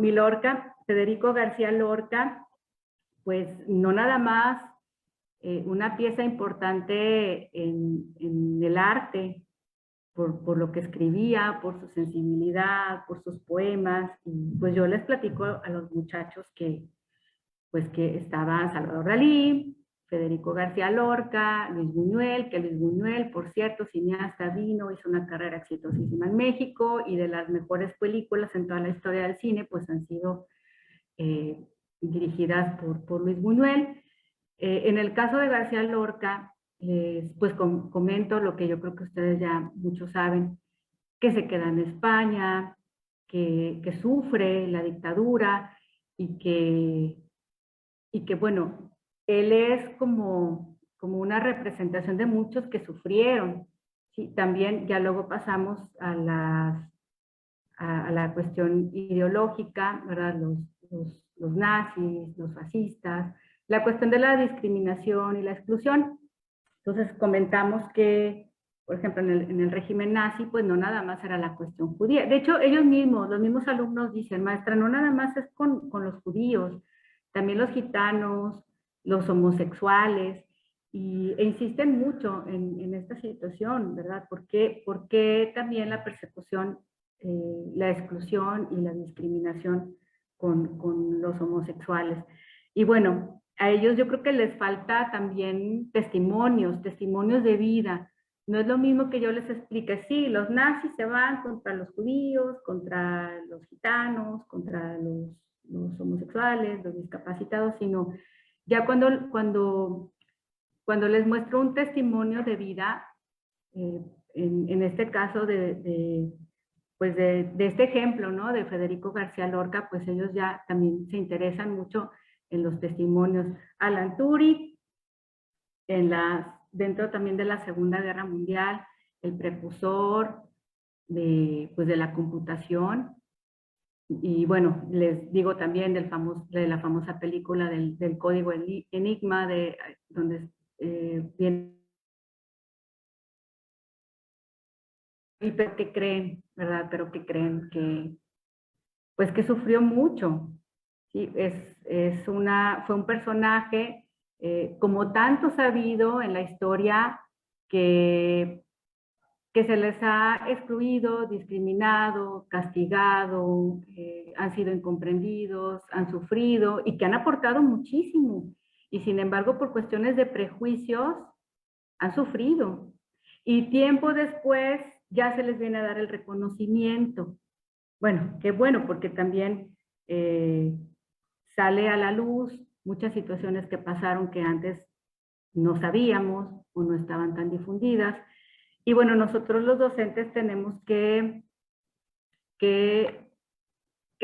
García Lorca, pues no nada más una pieza importante en el arte, por lo que escribía, por su sensibilidad, por sus poemas. Y pues yo les platico a los muchachos que estaba Salvador Dalí, Federico García Lorca, Luis Buñuel, que Luis Buñuel, por cierto, cineasta, hizo una carrera exitosísima en México, y de las mejores películas en toda la historia del cine, pues han sido dirigidas por Luis Buñuel. En el caso de García Lorca, pues comento lo que yo creo que ustedes ya muchos saben, que se queda en España, que sufre la dictadura, y que bueno, él es como una representación de muchos que sufrieron. ¿Sí? También ya luego pasamos a la cuestión ideológica, ¿verdad? Los nazis, los fascistas, la cuestión de la discriminación y la exclusión. Entonces comentamos que, por ejemplo, en el régimen nazi, pues no nada más era la cuestión judía. De hecho, ellos mismos, los mismos alumnos dicen, maestra, no nada más es con los judíos, también los gitanos, los homosexuales, e insisten mucho en esta situación, ¿verdad? ¿Por qué también la persecución, la exclusión y la discriminación con los homosexuales? Y bueno, a ellos yo creo que les falta también testimonios de vida. No es lo mismo que yo les explique, sí, los nazis se van contra los judíos, contra los gitanos, contra los homosexuales, los discapacitados, sino ya cuando les muestro un testimonio de vida, en este caso pues de este ejemplo, ¿no? De Federico García Lorca, pues ellos ya también se interesan mucho en los testimonios. Alan Turing, dentro también de la Segunda Guerra Mundial, el precursor pues de la computación. Y bueno, les digo también de la famosa película del código Enigma, donde viene, y pero que creen, ¿verdad? Pero que creen pues que sufrió mucho. ¿Sí? Fue un personaje, como tanto sabido en la historia, que se les ha excluido, discriminado, castigado, han sido incomprendidos, han sufrido y que han aportado muchísimo. Y sin embargo, por cuestiones de prejuicios, han sufrido. Y tiempo después ya se les viene a dar el reconocimiento. Bueno, qué bueno, porque también sale a la luz muchas situaciones que pasaron que antes no sabíamos o no estaban tan difundidas. Y bueno, nosotros los docentes tenemos que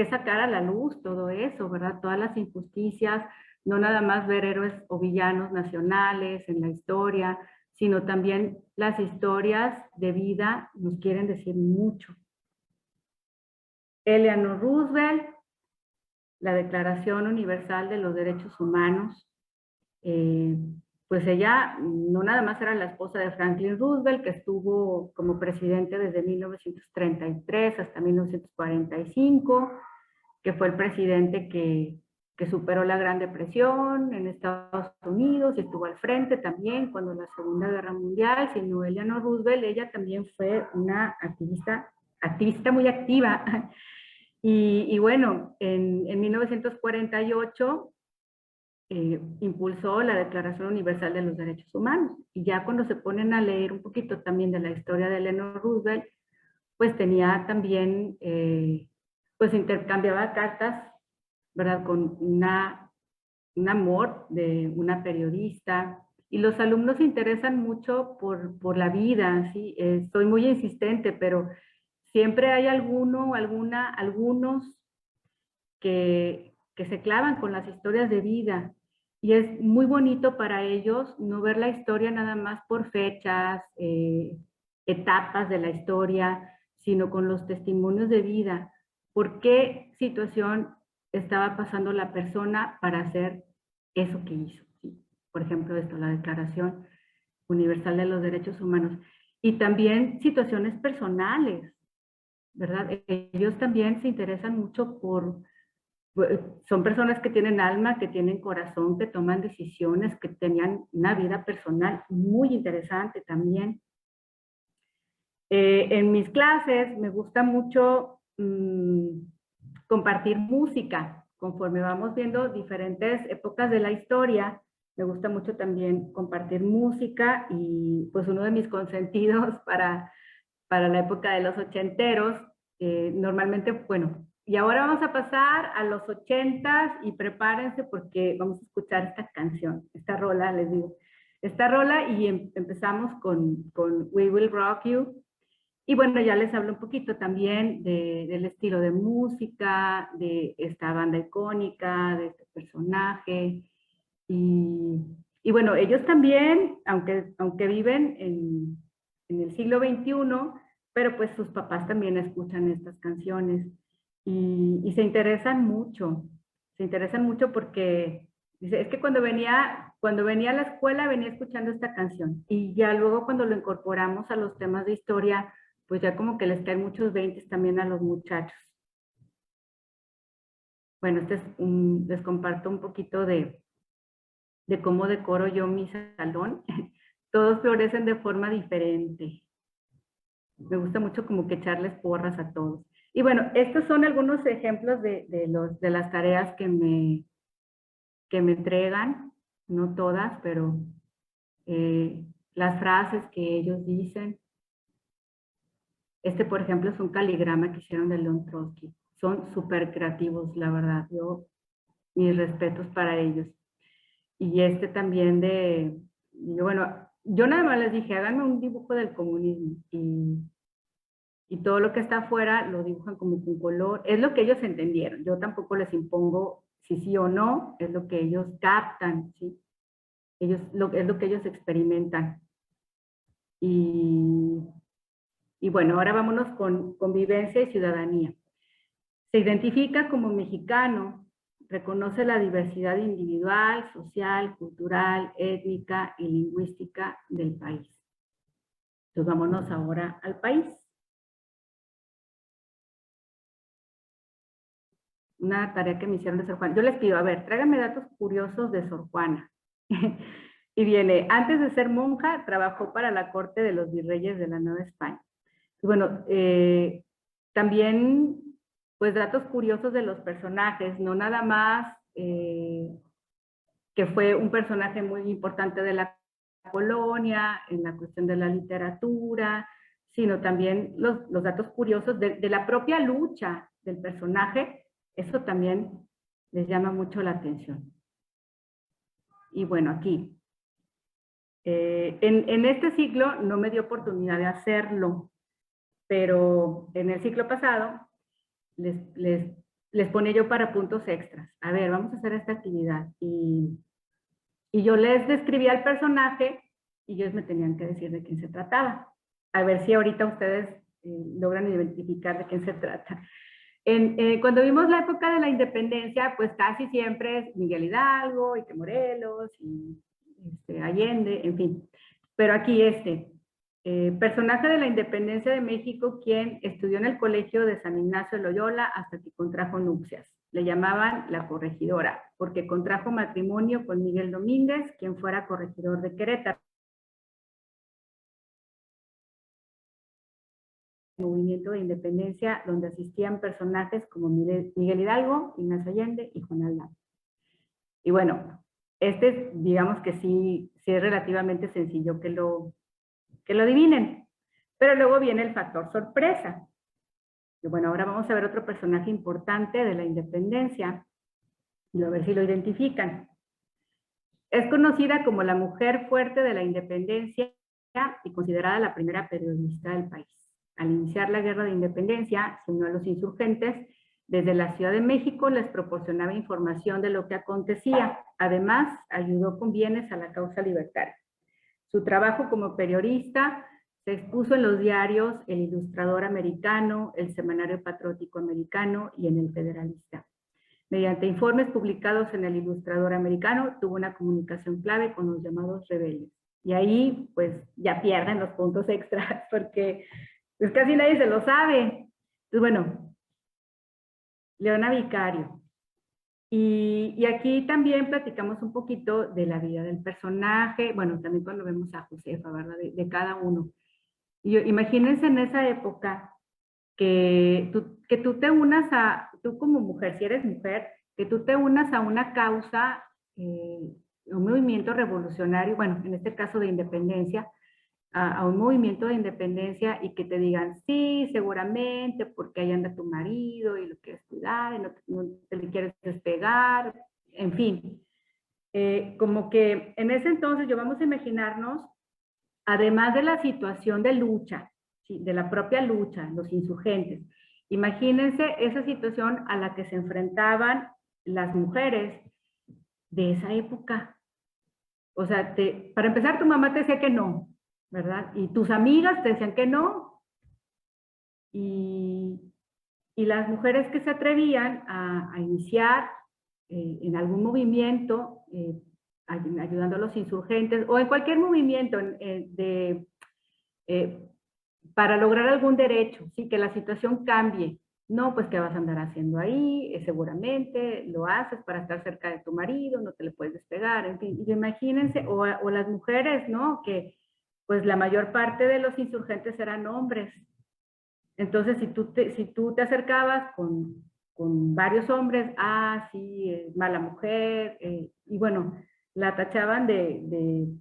sacar a la luz todo eso, ¿verdad? Todas las injusticias, no nada más ver héroes o villanos nacionales en la historia, sino también las historias de vida nos quieren decir mucho. Eleanor Roosevelt, la Declaración Universal de los Derechos Humanos, pues ella no nada más era la esposa de Franklin Roosevelt, que estuvo como presidente desde 1933 hasta 1945, que fue el presidente que superó la Gran Depresión en Estados Unidos y estuvo al frente también cuando la Segunda Guerra Mundial, sino Eleanor Roosevelt, ella también fue una activista muy activa. Y bueno, en 1948 impulsó la Declaración Universal de los Derechos Humanos. Y ya cuando se ponen a leer un poquito también de la historia de Eleanor Roosevelt, pues tenía también, pues intercambiaba cartas, ¿verdad? Con un amor de una periodista. Y los alumnos se interesan mucho por la vida, ¿sí? Soy muy insistente, pero siempre hay algunos que se clavan con las historias de vida. Y es muy bonito para ellos no ver la historia nada más por fechas, etapas de la historia, sino con los testimonios de vida. ¿Por qué situación estaba pasando la persona para hacer eso que hizo? ¿Sí? Por ejemplo, la Declaración Universal de los Derechos Humanos. Y también situaciones personales, ¿verdad? Ellos también se interesan mucho son personas que tienen alma, que tienen corazón, que toman decisiones, que tenían una vida personal muy interesante también. En mis clases me gusta mucho compartir música. Conforme vamos viendo diferentes épocas de la historia, me gusta mucho también compartir música y pues uno de mis consentidos para la época de los ochenteros, normalmente, bueno, y ahora vamos a pasar a los 80s y prepárense porque vamos a escuchar esta canción, esta rola, les digo. Esta rola y empezamos con We Will Rock You. Y bueno, ya les hablo un poquito también del estilo de música, de esta banda icónica, de este personaje. Y bueno, ellos también, aunque viven en el siglo XXI, pero pues sus papás también escuchan estas canciones y se interesan mucho porque dice, es que cuando venía a la escuela venía escuchando esta canción y ya luego cuando lo incorporamos a los temas de historia, pues ya como que les caen muchos veintes también a los muchachos. Bueno, les comparto un poquito de cómo decoro yo mi salón. Todos florecen de forma diferente. Me gusta mucho como que echarles porras a todos. Y bueno, estos son algunos ejemplos de las tareas que que me entregan, no todas, pero las frases que ellos dicen. Por ejemplo, es un caligrama que hicieron de León Trotsky. Son súper creativos, la verdad. Mis respetos para ellos. Y también bueno, yo nada más les dije, háganme un dibujo del comunismo. Y todo lo que está afuera lo dibujan como con color. Es lo que ellos entendieron. Yo tampoco les impongo si sí o no, es lo que ellos captan, ¿sí? Es lo que ellos experimentan. Y bueno, ahora vámonos con convivencia y ciudadanía. Se identifica como mexicano, reconoce la diversidad individual, social, cultural, étnica y lingüística del país. Entonces vámonos ahora al país. Una tarea que me hicieron de Sor Juana. Yo les pido, a ver, tráiganme datos curiosos de Sor Juana. Y viene, antes de ser monja, trabajó para la corte de los virreyes de la Nueva España. Y bueno, también, pues datos curiosos de los personajes, no nada más que fue un personaje muy importante de la colonia, en la cuestión de la literatura, sino también los datos curiosos de la propia lucha del personaje. Eso también les llama mucho la atención. Y bueno, aquí, en este ciclo no me dio oportunidad de hacerlo, pero en el ciclo pasado les ponía yo para puntos extras. A ver, vamos a hacer esta actividad. Y yo les describía al personaje y ellos me tenían que decir de quién se trataba. A ver si ahorita ustedes logran identificar de quién se trata. Cuando vimos la época de la independencia, pues casi siempre es Miguel Hidalgo, y que Morelos, y Allende, en fin. Pero aquí personaje de la independencia de México, quien estudió en el colegio de San Ignacio de Loyola hasta que contrajo nupcias. Le llamaban la corregidora, porque contrajo matrimonio con Miguel Domínguez, quien fuera corregidor de Querétaro. Movimiento de independencia, donde asistían personajes como Miguel Hidalgo, Ignacio Allende y Juan Aldama. Y bueno, digamos que sí es relativamente sencillo que lo adivinen. Pero luego viene el factor sorpresa. Y bueno, ahora vamos a ver otro personaje importante de la independencia, y a ver si lo identifican. Es conocida como la mujer fuerte de la independencia y considerada la primera periodista del país. Al iniciar la guerra de independencia, se unió a los insurgentes. Desde la Ciudad de México les proporcionaba información de lo que acontecía. Además, ayudó con bienes a la causa libertaria. Su trabajo como periodista se expuso en los diarios El Ilustrador Americano, El Semanario Patriótico Americano y en El Federalista. Mediante informes publicados en El Ilustrador Americano, tuvo una comunicación clave con los llamados rebeldes. Y ahí, pues, ya pierden los puntos extras, porque pues casi nadie se lo sabe. Entonces, bueno, Leona Vicario. Y aquí también platicamos un poquito de la vida del personaje, bueno, también cuando vemos a Josefa, ¿verdad? De cada uno. Y imagínense en esa época que tú te unas tú como mujer, si eres mujer, que tú te unas a una causa, un movimiento revolucionario, bueno, en este caso de independencia, a un movimiento de independencia y que te digan, sí, seguramente, porque ahí anda tu marido y lo quieres cuidar y no te le quieres despegar, en fin. Como que en ese entonces yo vamos a imaginarnos, además de la situación de lucha, ¿sí? De la propia lucha, los insurgentes, imagínense esa situación a la que se enfrentaban las mujeres de esa época. O sea, para empezar, tu mamá te decía que no, ¿verdad? Y tus amigas te decían que no. Y las mujeres que se atrevían a iniciar en algún movimiento, ayudando a los insurgentes, o en cualquier movimiento para lograr algún derecho, ¿sí? Que la situación cambie. No, pues, ¿qué vas a andar haciendo ahí? Seguramente lo haces para estar cerca de tu marido, no te le puedes despegar, en fin. Y imagínense, o las mujeres, ¿no? Que, pues, la mayor parte de los insurgentes eran hombres. Entonces, si tú te acercabas con con varios hombres, ah, sí, mala mujer, y bueno, la tachaban de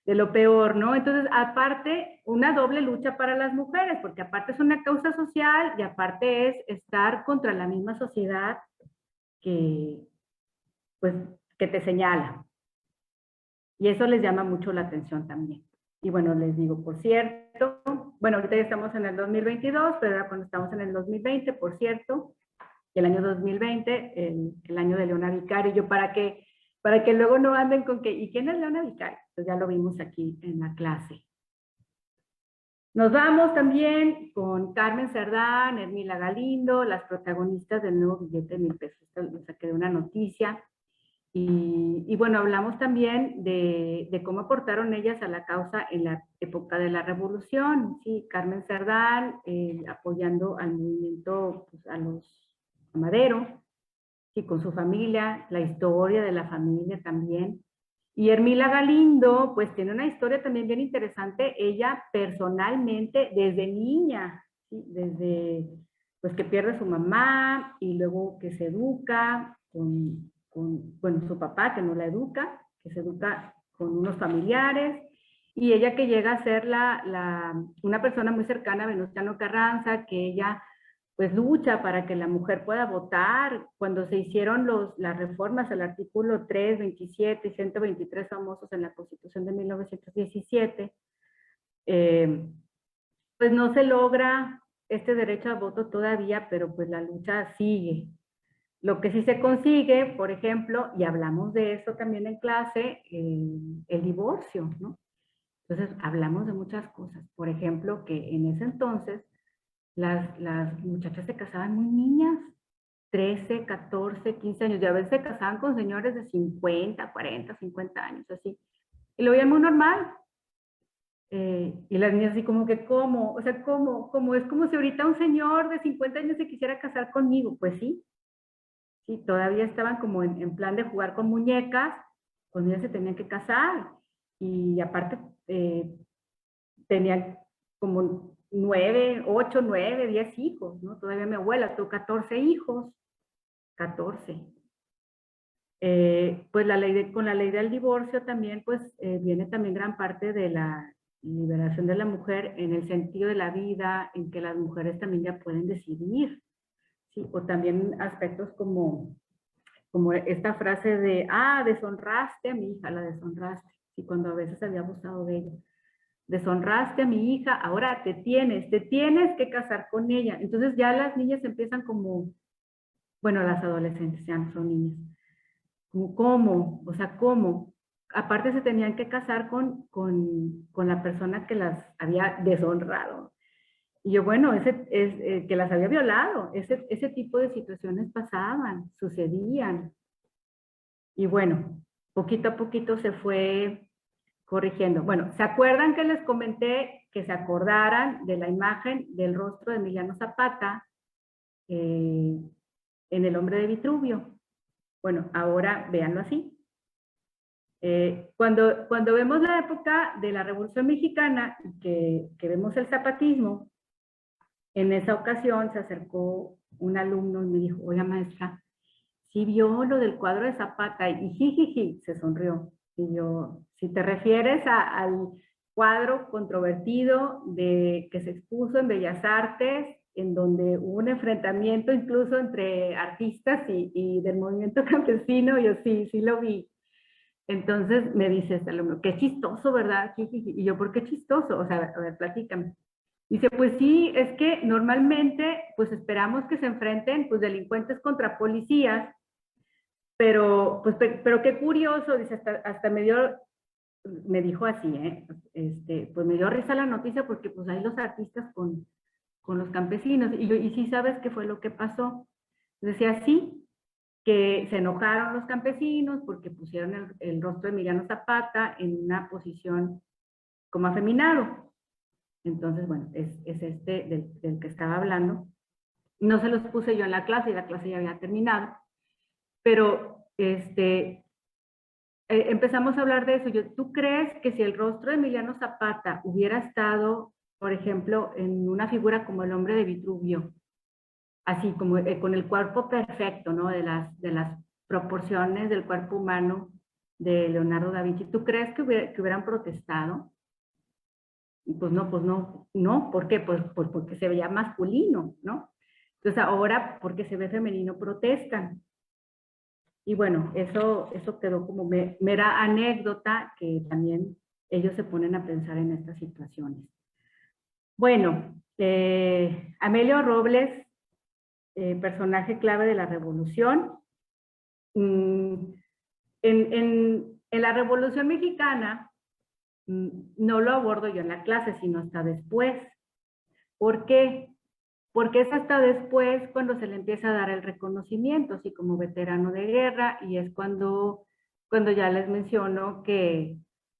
lo peor, ¿no? Entonces, aparte, una doble lucha para las mujeres, porque aparte es una causa social y aparte es estar contra la misma sociedad que, pues, que te señala. Y eso les llama mucho la atención también. Y bueno, les digo, por cierto, bueno, ahorita ya estamos en el 2022, pero ahora cuando estamos en el 2020, por cierto, el año 2020, el año de Leona Vicario, yo para que luego no anden con que, ¿y quién es Leona Vicario? Pues ya lo vimos aquí en la clase. Nos vamos también con Carmen Cerdán, Hermila Galindo, las protagonistas del nuevo billete de 1000 pesos. Esto lo saqué de una noticia. Y bueno, hablamos también de cómo aportaron ellas a la causa en la época de la Revolución. Sí, Carmen Cerdán apoyando al movimiento, pues, a Madero, y con su familia, la historia de la familia también. Y Hermila Galindo, pues tiene una historia también bien interesante, ella personalmente, desde niña, ¿sí? Desde pues que pierde a su mamá y luego que se educa bueno, su papá que no la educa, que se educa con unos familiares, y ella que llega a ser una persona muy cercana a Venustiano Carranza, que ella pues lucha para que la mujer pueda votar. Cuando se hicieron las reformas al artículo 3, 27 y 123 famosos en la Constitución de 1917, pues no se logra este derecho al voto todavía, pero pues la lucha sigue. Lo que sí se consigue, por ejemplo, y hablamos de eso también en clase, el divorcio, ¿no? Entonces hablamos de muchas cosas. Por ejemplo, que en ese entonces las muchachas se casaban muy niñas, 13, 14, 15 años, y a veces se casaban con señores de 50, 40, 50 años, así. Y lo veían muy normal. Y las niñas así como que, ¿cómo? O sea, ¿cómo? Es como si ahorita un señor de 50 años se quisiera casar conmigo. Pues sí, sí, todavía estaban como en plan de jugar con muñecas, cuando ellas se tenían que casar. Y aparte, tenían como 9, 8, 9, 10 hijos, ¿no? Todavía mi abuela tuvo 14 hijos, 14. Pues con la ley del divorcio también, pues viene también gran parte de la liberación de la mujer en el sentido de la vida, en que las mujeres también ya pueden decidir, ¿sí? O también aspectos como esta frase de, deshonraste a mi hija, la deshonraste, y cuando a veces había abusado de ella. Deshonraste a mi hija, ahora te tienes que casar con ella. Entonces ya las niñas empiezan como, bueno, las adolescentes ya no son niñas, como, ¿cómo? O sea, ¿cómo? Aparte se tenían que casar con la persona que las había deshonrado. Y yo, bueno, que las había violado, ese tipo de situaciones pasaban, sucedían. Y bueno, poquito a poquito se fue corrigiendo. Bueno, ¿se acuerdan que les comenté que se acordaran de la imagen del rostro de Emiliano Zapata en El hombre de Vitruvio? Bueno, ahora véanlo así. Cuando vemos la época de la Revolución Mexicana y que vemos el zapatismo, en esa ocasión se acercó un alumno y me dijo, oiga maestra, ¿sí vio lo del cuadro de Zapata? Y jijiji, se sonrió. Y yo, si te refieres al cuadro controvertido que se expuso en Bellas Artes, en donde hubo un enfrentamiento incluso entre artistas y del movimiento campesino, yo sí lo vi. Entonces me dice este alumno, qué chistoso, ¿verdad? Y yo, ¿por qué chistoso? O sea, a ver, platícame. Dice, pues sí, es que normalmente pues esperamos que se enfrenten pues delincuentes contra policías, pero qué curioso, dice, hasta me dijo así, pues me dio risa la noticia porque pues hay los artistas con los campesinos, y sí sabes qué fue lo que pasó. Decía, sí, que se enojaron los campesinos porque pusieron el rostro de Emiliano Zapata en una posición como afeminado. Entonces, bueno, es del que estaba hablando. No se los puse yo en la clase, y la clase ya había terminado, pero empezamos a hablar de eso. ¿Tú crees que si el rostro de Emiliano Zapata hubiera estado, por ejemplo, en una figura como el hombre de Vitruvio, así como con el cuerpo perfecto, ¿no? De las proporciones del cuerpo humano de Leonardo da Vinci. ¿Tú crees que hubieran protestado? Pues no, no, ¿por qué? Pues porque se veía masculino, ¿no? Entonces ahora, porque se ve femenino, protestan. Y bueno, eso quedó como mera anécdota que también ellos se ponen a pensar en estas situaciones. Bueno, Amelio Robles, personaje clave de la Revolución. En, en la Revolución Mexicana, no lo abordo yo en la clase, sino hasta después. ¿Por qué? Porque es hasta después cuando se le empieza a dar el reconocimiento, así como veterano de guerra, y es cuando ya les menciono que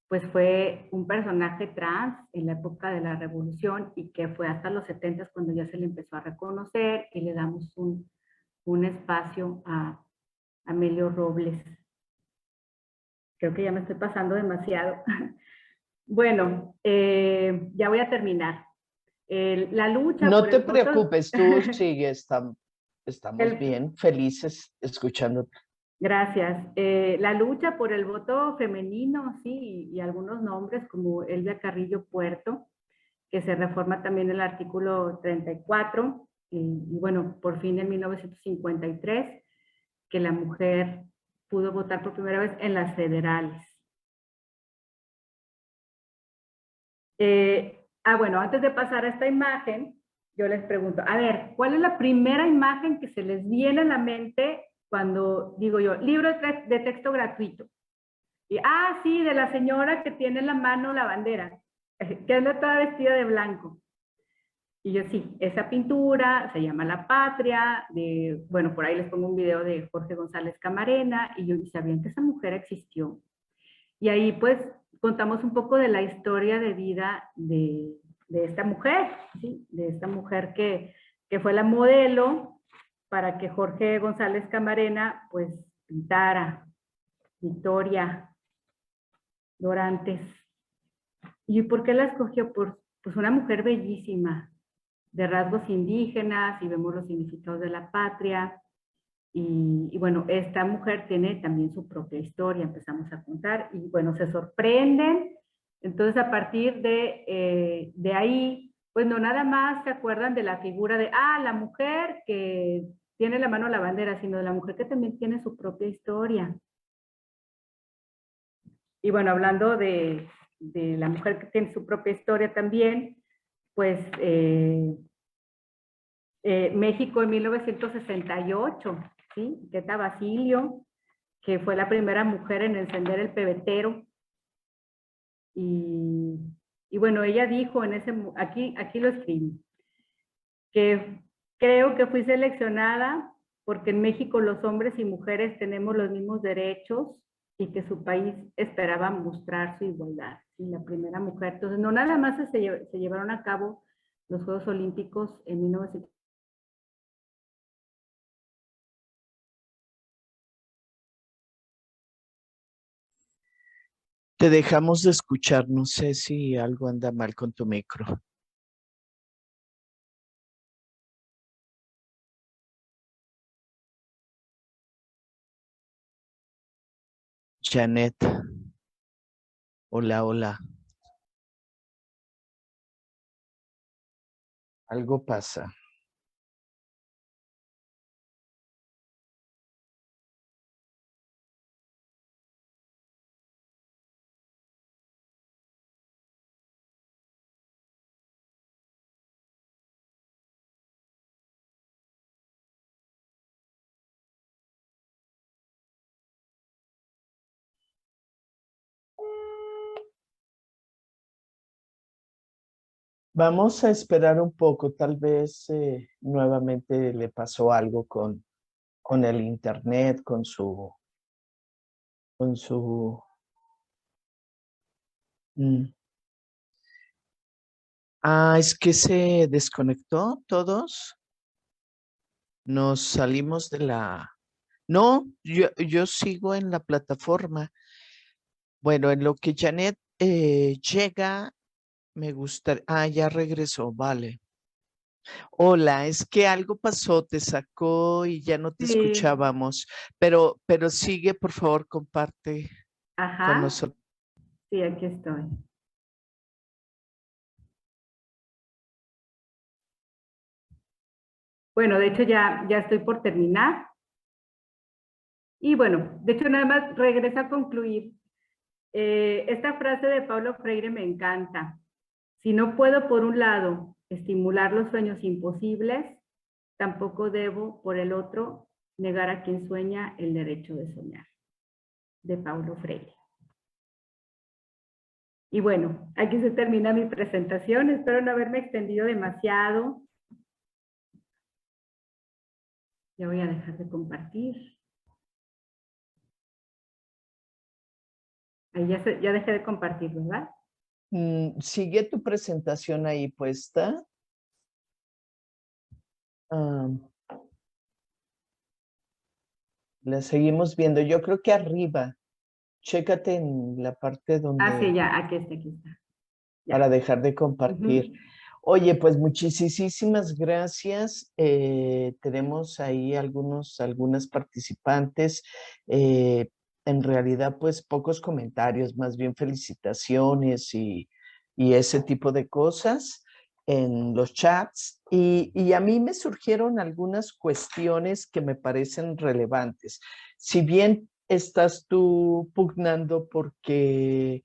pues fue un personaje trans en la época de la Revolución y que fue hasta los 70 cuando ya se le empezó a reconocer y le damos un espacio a Amelio Robles. Creo que ya me estoy pasando demasiado. Bueno, ya voy a terminar. La lucha No por te el voto... preocupes, tú sigue, estamos el, bien, felices escuchándote. Gracias. La lucha por el voto femenino, sí, y algunos nombres como Elvia Carrillo Puerto, que se reforma también el artículo 34, y bueno, por fin en 1953, que la mujer pudo votar por primera vez en las federales. Bueno, antes de pasar a esta imagen, yo les pregunto, a ver, ¿cuál es la primera imagen que se les viene a la mente cuando digo yo, libro de texto gratuito? Y, sí, de la señora que tiene en la mano la bandera, que anda toda vestida de blanco. Y yo, sí, esa pintura se llama La Patria, bueno, por ahí les pongo un video de Jorge González Camarena, y yo, ¿y sabían que esa mujer existió? Y ahí pues contamos un poco de la historia de vida de esta mujer, ¿sí? De esta mujer que fue la modelo para que Jorge González Camarena pues pintara Victoria Dorantes. ¿Y por qué la escogió? Pues una mujer bellísima, de rasgos indígenas, y vemos los significados de la patria. Y bueno, esta mujer tiene también su propia historia, empezamos a contar, y bueno, se sorprenden. Entonces, a partir de ahí, pues no nada más se acuerdan de la figura de, la mujer que tiene la mano la bandera, sino de la mujer que también tiene su propia historia. Y bueno, hablando de la mujer que tiene su propia historia también, pues México en 1968, ¿sí? Queta Basilio, que fue la primera mujer en encender el pebetero. Y bueno, ella dijo aquí lo escribí, que creo que fui seleccionada porque en México los hombres y mujeres tenemos los mismos derechos y que su país esperaba mostrar su igualdad. ¿Sí? La primera mujer. Entonces, no nada más se llevaron a cabo los Juegos Olímpicos en 1900. Te dejamos de escuchar, no sé si algo anda mal con tu micro. Janet, hola, hola. Algo pasa. Vamos a esperar un poco, tal vez nuevamente le pasó algo con el internet, con su... mm. Es que se desconectó todos. Nos salimos de la... No, yo sigo en la plataforma. Bueno, en lo que Janet llega, me gusta... ya regresó, vale. Hola, es que algo pasó, te sacó y ya no te Sí, escuchábamos, pero sigue, por favor, comparte con ajá, nosotros. sí, aquí estoy. Bueno, de hecho ya estoy por terminar. Y bueno, de hecho nada más regreso a concluir. Esta frase de Paulo Freire me encanta. Si no puedo, por un lado, estimular los sueños imposibles, tampoco debo, por el otro, negar a quien sueña el derecho de soñar, de Paulo Freire. Y bueno, aquí se termina mi presentación. Espero no haberme extendido demasiado. Ya voy a dejar de compartir. Ahí ya dejé de compartir, ¿verdad? Sigue tu presentación ahí puesta. Ah, la seguimos viendo. Yo creo que arriba. Chécate en la parte Ah, sí, donde, ya, aquí está. para Ya. dejar de compartir. Ujú. Oye, pues muchísimas gracias. Tenemos ahí algunas participantes. Eh, en realidad, pues pocos comentarios, más bien felicitaciones y ese tipo de cosas en los chats. Y a mí me surgieron algunas cuestiones que me parecen relevantes. Si bien estás tú pugnando porque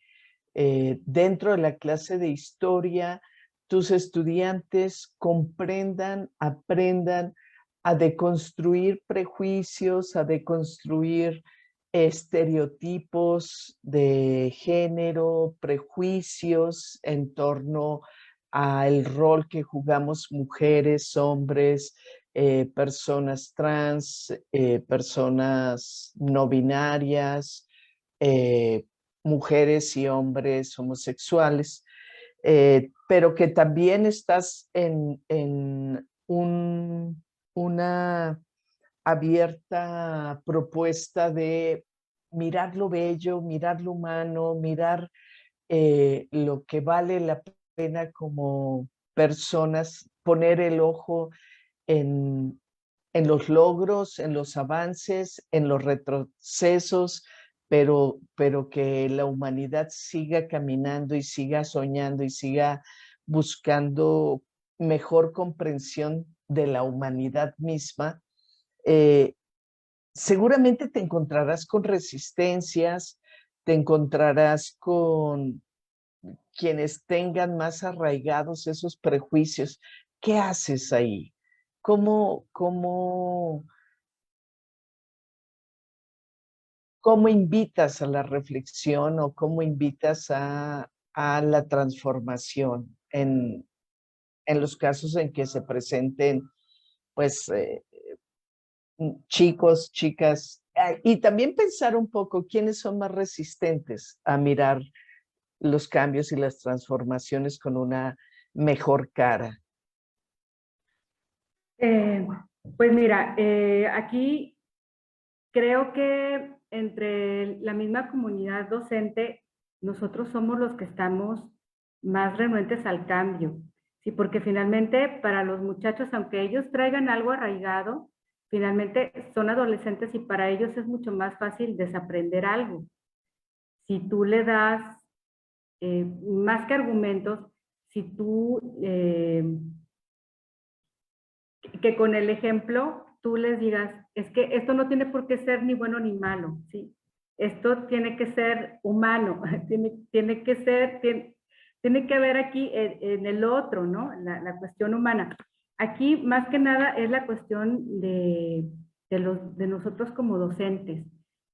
dentro de la clase de historia, tus estudiantes comprendan, aprendan a deconstruir prejuicios, a deconstruir estereotipos de género, prejuicios en torno al rol que jugamos mujeres, hombres, personas trans, personas no binarias, eh, mujeres y hombres homosexuales, pero que también estás en una abierta propuesta de mirar lo bello, mirar lo humano, mirar lo que vale la pena como personas, poner el ojo en, en los logros, en los avances, en los retrocesos, pero que la humanidad siga caminando y siga soñando y siga buscando mejor comprensión de la humanidad misma. eh, Seguramente te encontrarás con resistencias, te encontrarás con quienes tengan más arraigados esos prejuicios. ¿Qué haces ahí? ¿Cómo cómo invitas a la reflexión o cómo invitas a la transformación en los casos en que se presenten, pues, chicos, chicas? Y también pensar un poco quiénes son más resistentes a mirar los cambios y las transformaciones con una mejor cara. Eh, pues mira, aquí creo que entre la misma comunidad docente, nosotros somos los que estamos más renuentes al cambio, ¿sí? Porque finalmente para los muchachos, aunque ellos traigan algo arraigado, finalmente son adolescentes y para ellos es mucho más fácil desaprender algo. Si tú le das más que argumentos, si tú que con el ejemplo tú les digas, es que esto no tiene por qué ser ni bueno ni malo, ¿sí? Esto tiene que ser humano, tiene que ser, tiene que haber aquí en el otro, ¿no? La cuestión humana. Aquí más que nada es la cuestión de nosotros como docentes,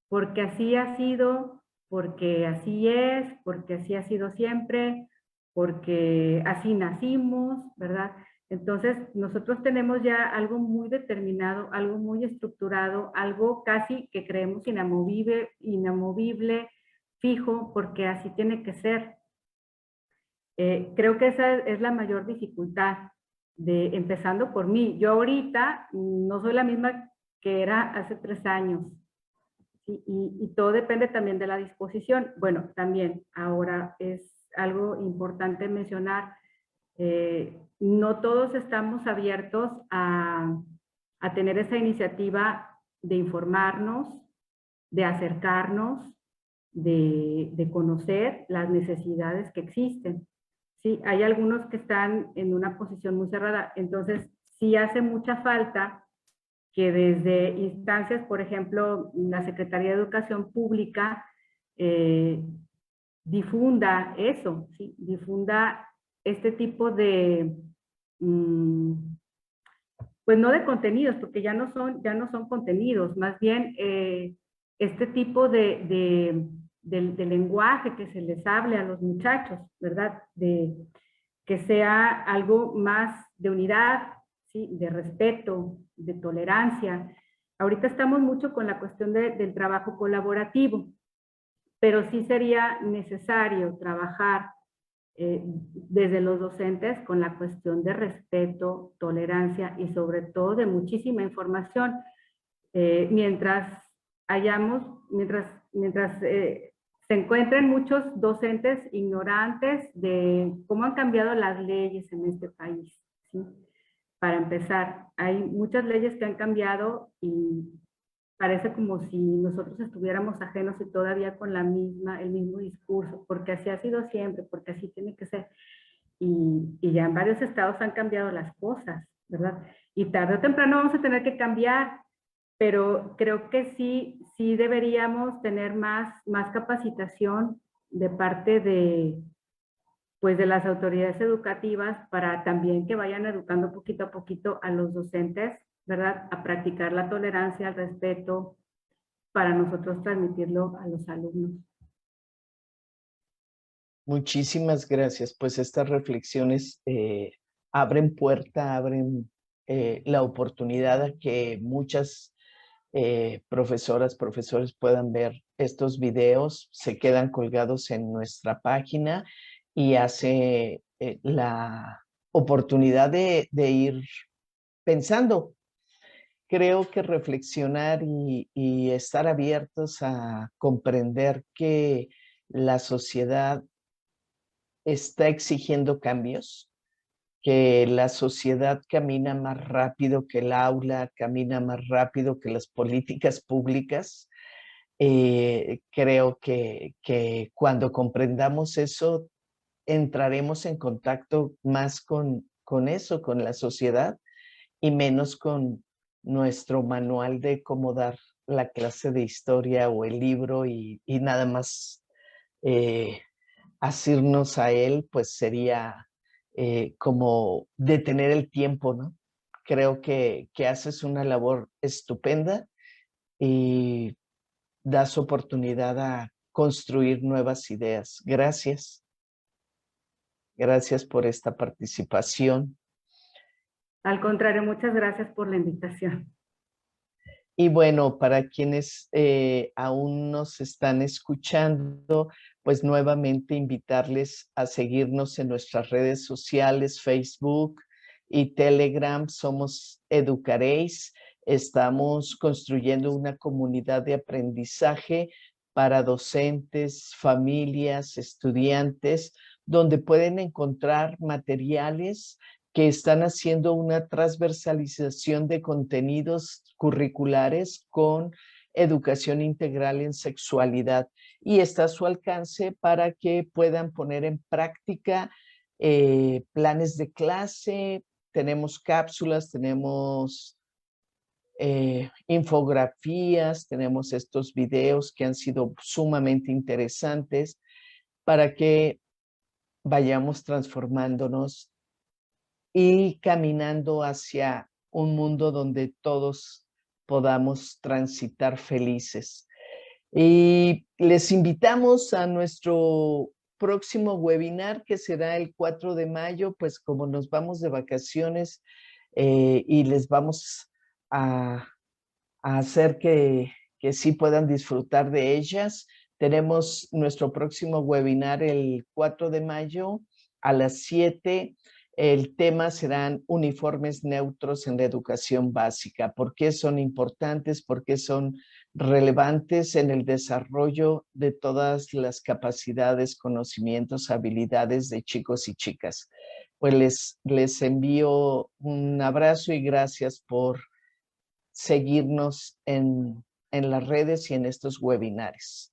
porque así ha sido, porque así es, porque así ha sido siempre, porque así nacimos, ¿verdad? Entonces, nosotros tenemos ya algo muy determinado, algo muy estructurado, algo casi que creemos inamovible, fijo, porque así tiene que ser. Creo que esa es la mayor dificultad, empezando por mí. Yo ahorita no soy la misma que era hace 3 años. ¿Sí? Y todo depende también de la disposición. Bueno, también ahora es algo importante mencionar no todos estamos abiertos a tener esa iniciativa de informarnos, de acercarnos, de conocer las necesidades que existen. Sí, hay algunos que están en una posición muy cerrada, entonces sí hace mucha falta que desde instancias, por ejemplo, la Secretaría de Educación Pública difunda eso, ¿sí? Difunda este tipo de, pues no de contenidos, porque ya no son contenidos, más bien este tipo de lenguaje que se les hable a los muchachos, ¿verdad? De que sea algo más de unidad, ¿sí? De respeto, de tolerancia. Ahorita estamos mucho con la cuestión del trabajo colaborativo, pero sí sería necesario trabajar desde los docentes con la cuestión de respeto, tolerancia y sobre todo de muchísima información. Mientras se encuentren muchos docentes ignorantes de cómo han cambiado las leyes en este país, ¿sí? Para empezar, hay muchas leyes que han cambiado y parece como si nosotros estuviéramos ajenos y todavía con el mismo discurso, porque así ha sido siempre, porque así tiene que ser. Y ya en varios estados han cambiado las cosas, ¿verdad? Y tarde o temprano vamos a tener que cambiar, pero creo que sí deberíamos tener más capacitación de parte pues de las autoridades educativas para también que vayan educando poquito a poquito a los docentes, ¿verdad? A practicar la tolerancia, el respeto, para nosotros transmitirlo a los alumnos. Muchísimas gracias. Pues estas reflexiones abren puerta, abren la oportunidad a que muchas profesoras, profesores puedan ver estos videos, se quedan colgados en nuestra página y hace la oportunidad de ir pensando. Creo que reflexionar y estar abiertos a comprender que la sociedad está exigiendo cambios, que la sociedad camina más rápido que el aula, camina más rápido que las políticas públicas. Creo que cuando comprendamos eso, entraremos en contacto más con eso, con la sociedad, y menos con nuestro manual de cómo dar la clase de historia o el libro y nada más asirnos a él, pues sería como detener el tiempo, ¿no? Creo que haces una labor estupenda y das oportunidad a construir nuevas ideas. Gracias. Gracias por esta participación. Al contrario, muchas gracias por la invitación. Y bueno, para quienes aún nos están escuchando, pues nuevamente invitarles a seguirnos en nuestras redes sociales, Facebook y Telegram. Somos Educaréis. Estamos construyendo una comunidad de aprendizaje para docentes, familias, estudiantes, donde pueden encontrar materiales que están haciendo una transversalización de contenidos curriculares con educación integral en sexualidad, y está a su alcance para que puedan poner en práctica planes de clase. Tenemos cápsulas, tenemos infografías, tenemos estos videos que han sido sumamente interesantes para que vayamos transformándonos y caminando hacia un mundo donde todos podamos transitar felices. Y les invitamos a nuestro próximo webinar, que será el 4 de mayo, pues como nos vamos de vacaciones y les vamos a hacer que sí puedan disfrutar de ellas. Tenemos nuestro próximo webinar el 4 de mayo a las 7. El tema serán uniformes neutros en la educación básica. ¿Por qué son importantes? ¿Por qué son relevantes en el desarrollo de todas las capacidades, conocimientos, habilidades de chicos y chicas. Pues les envío un abrazo y gracias por seguirnos en las redes y en estos webinars.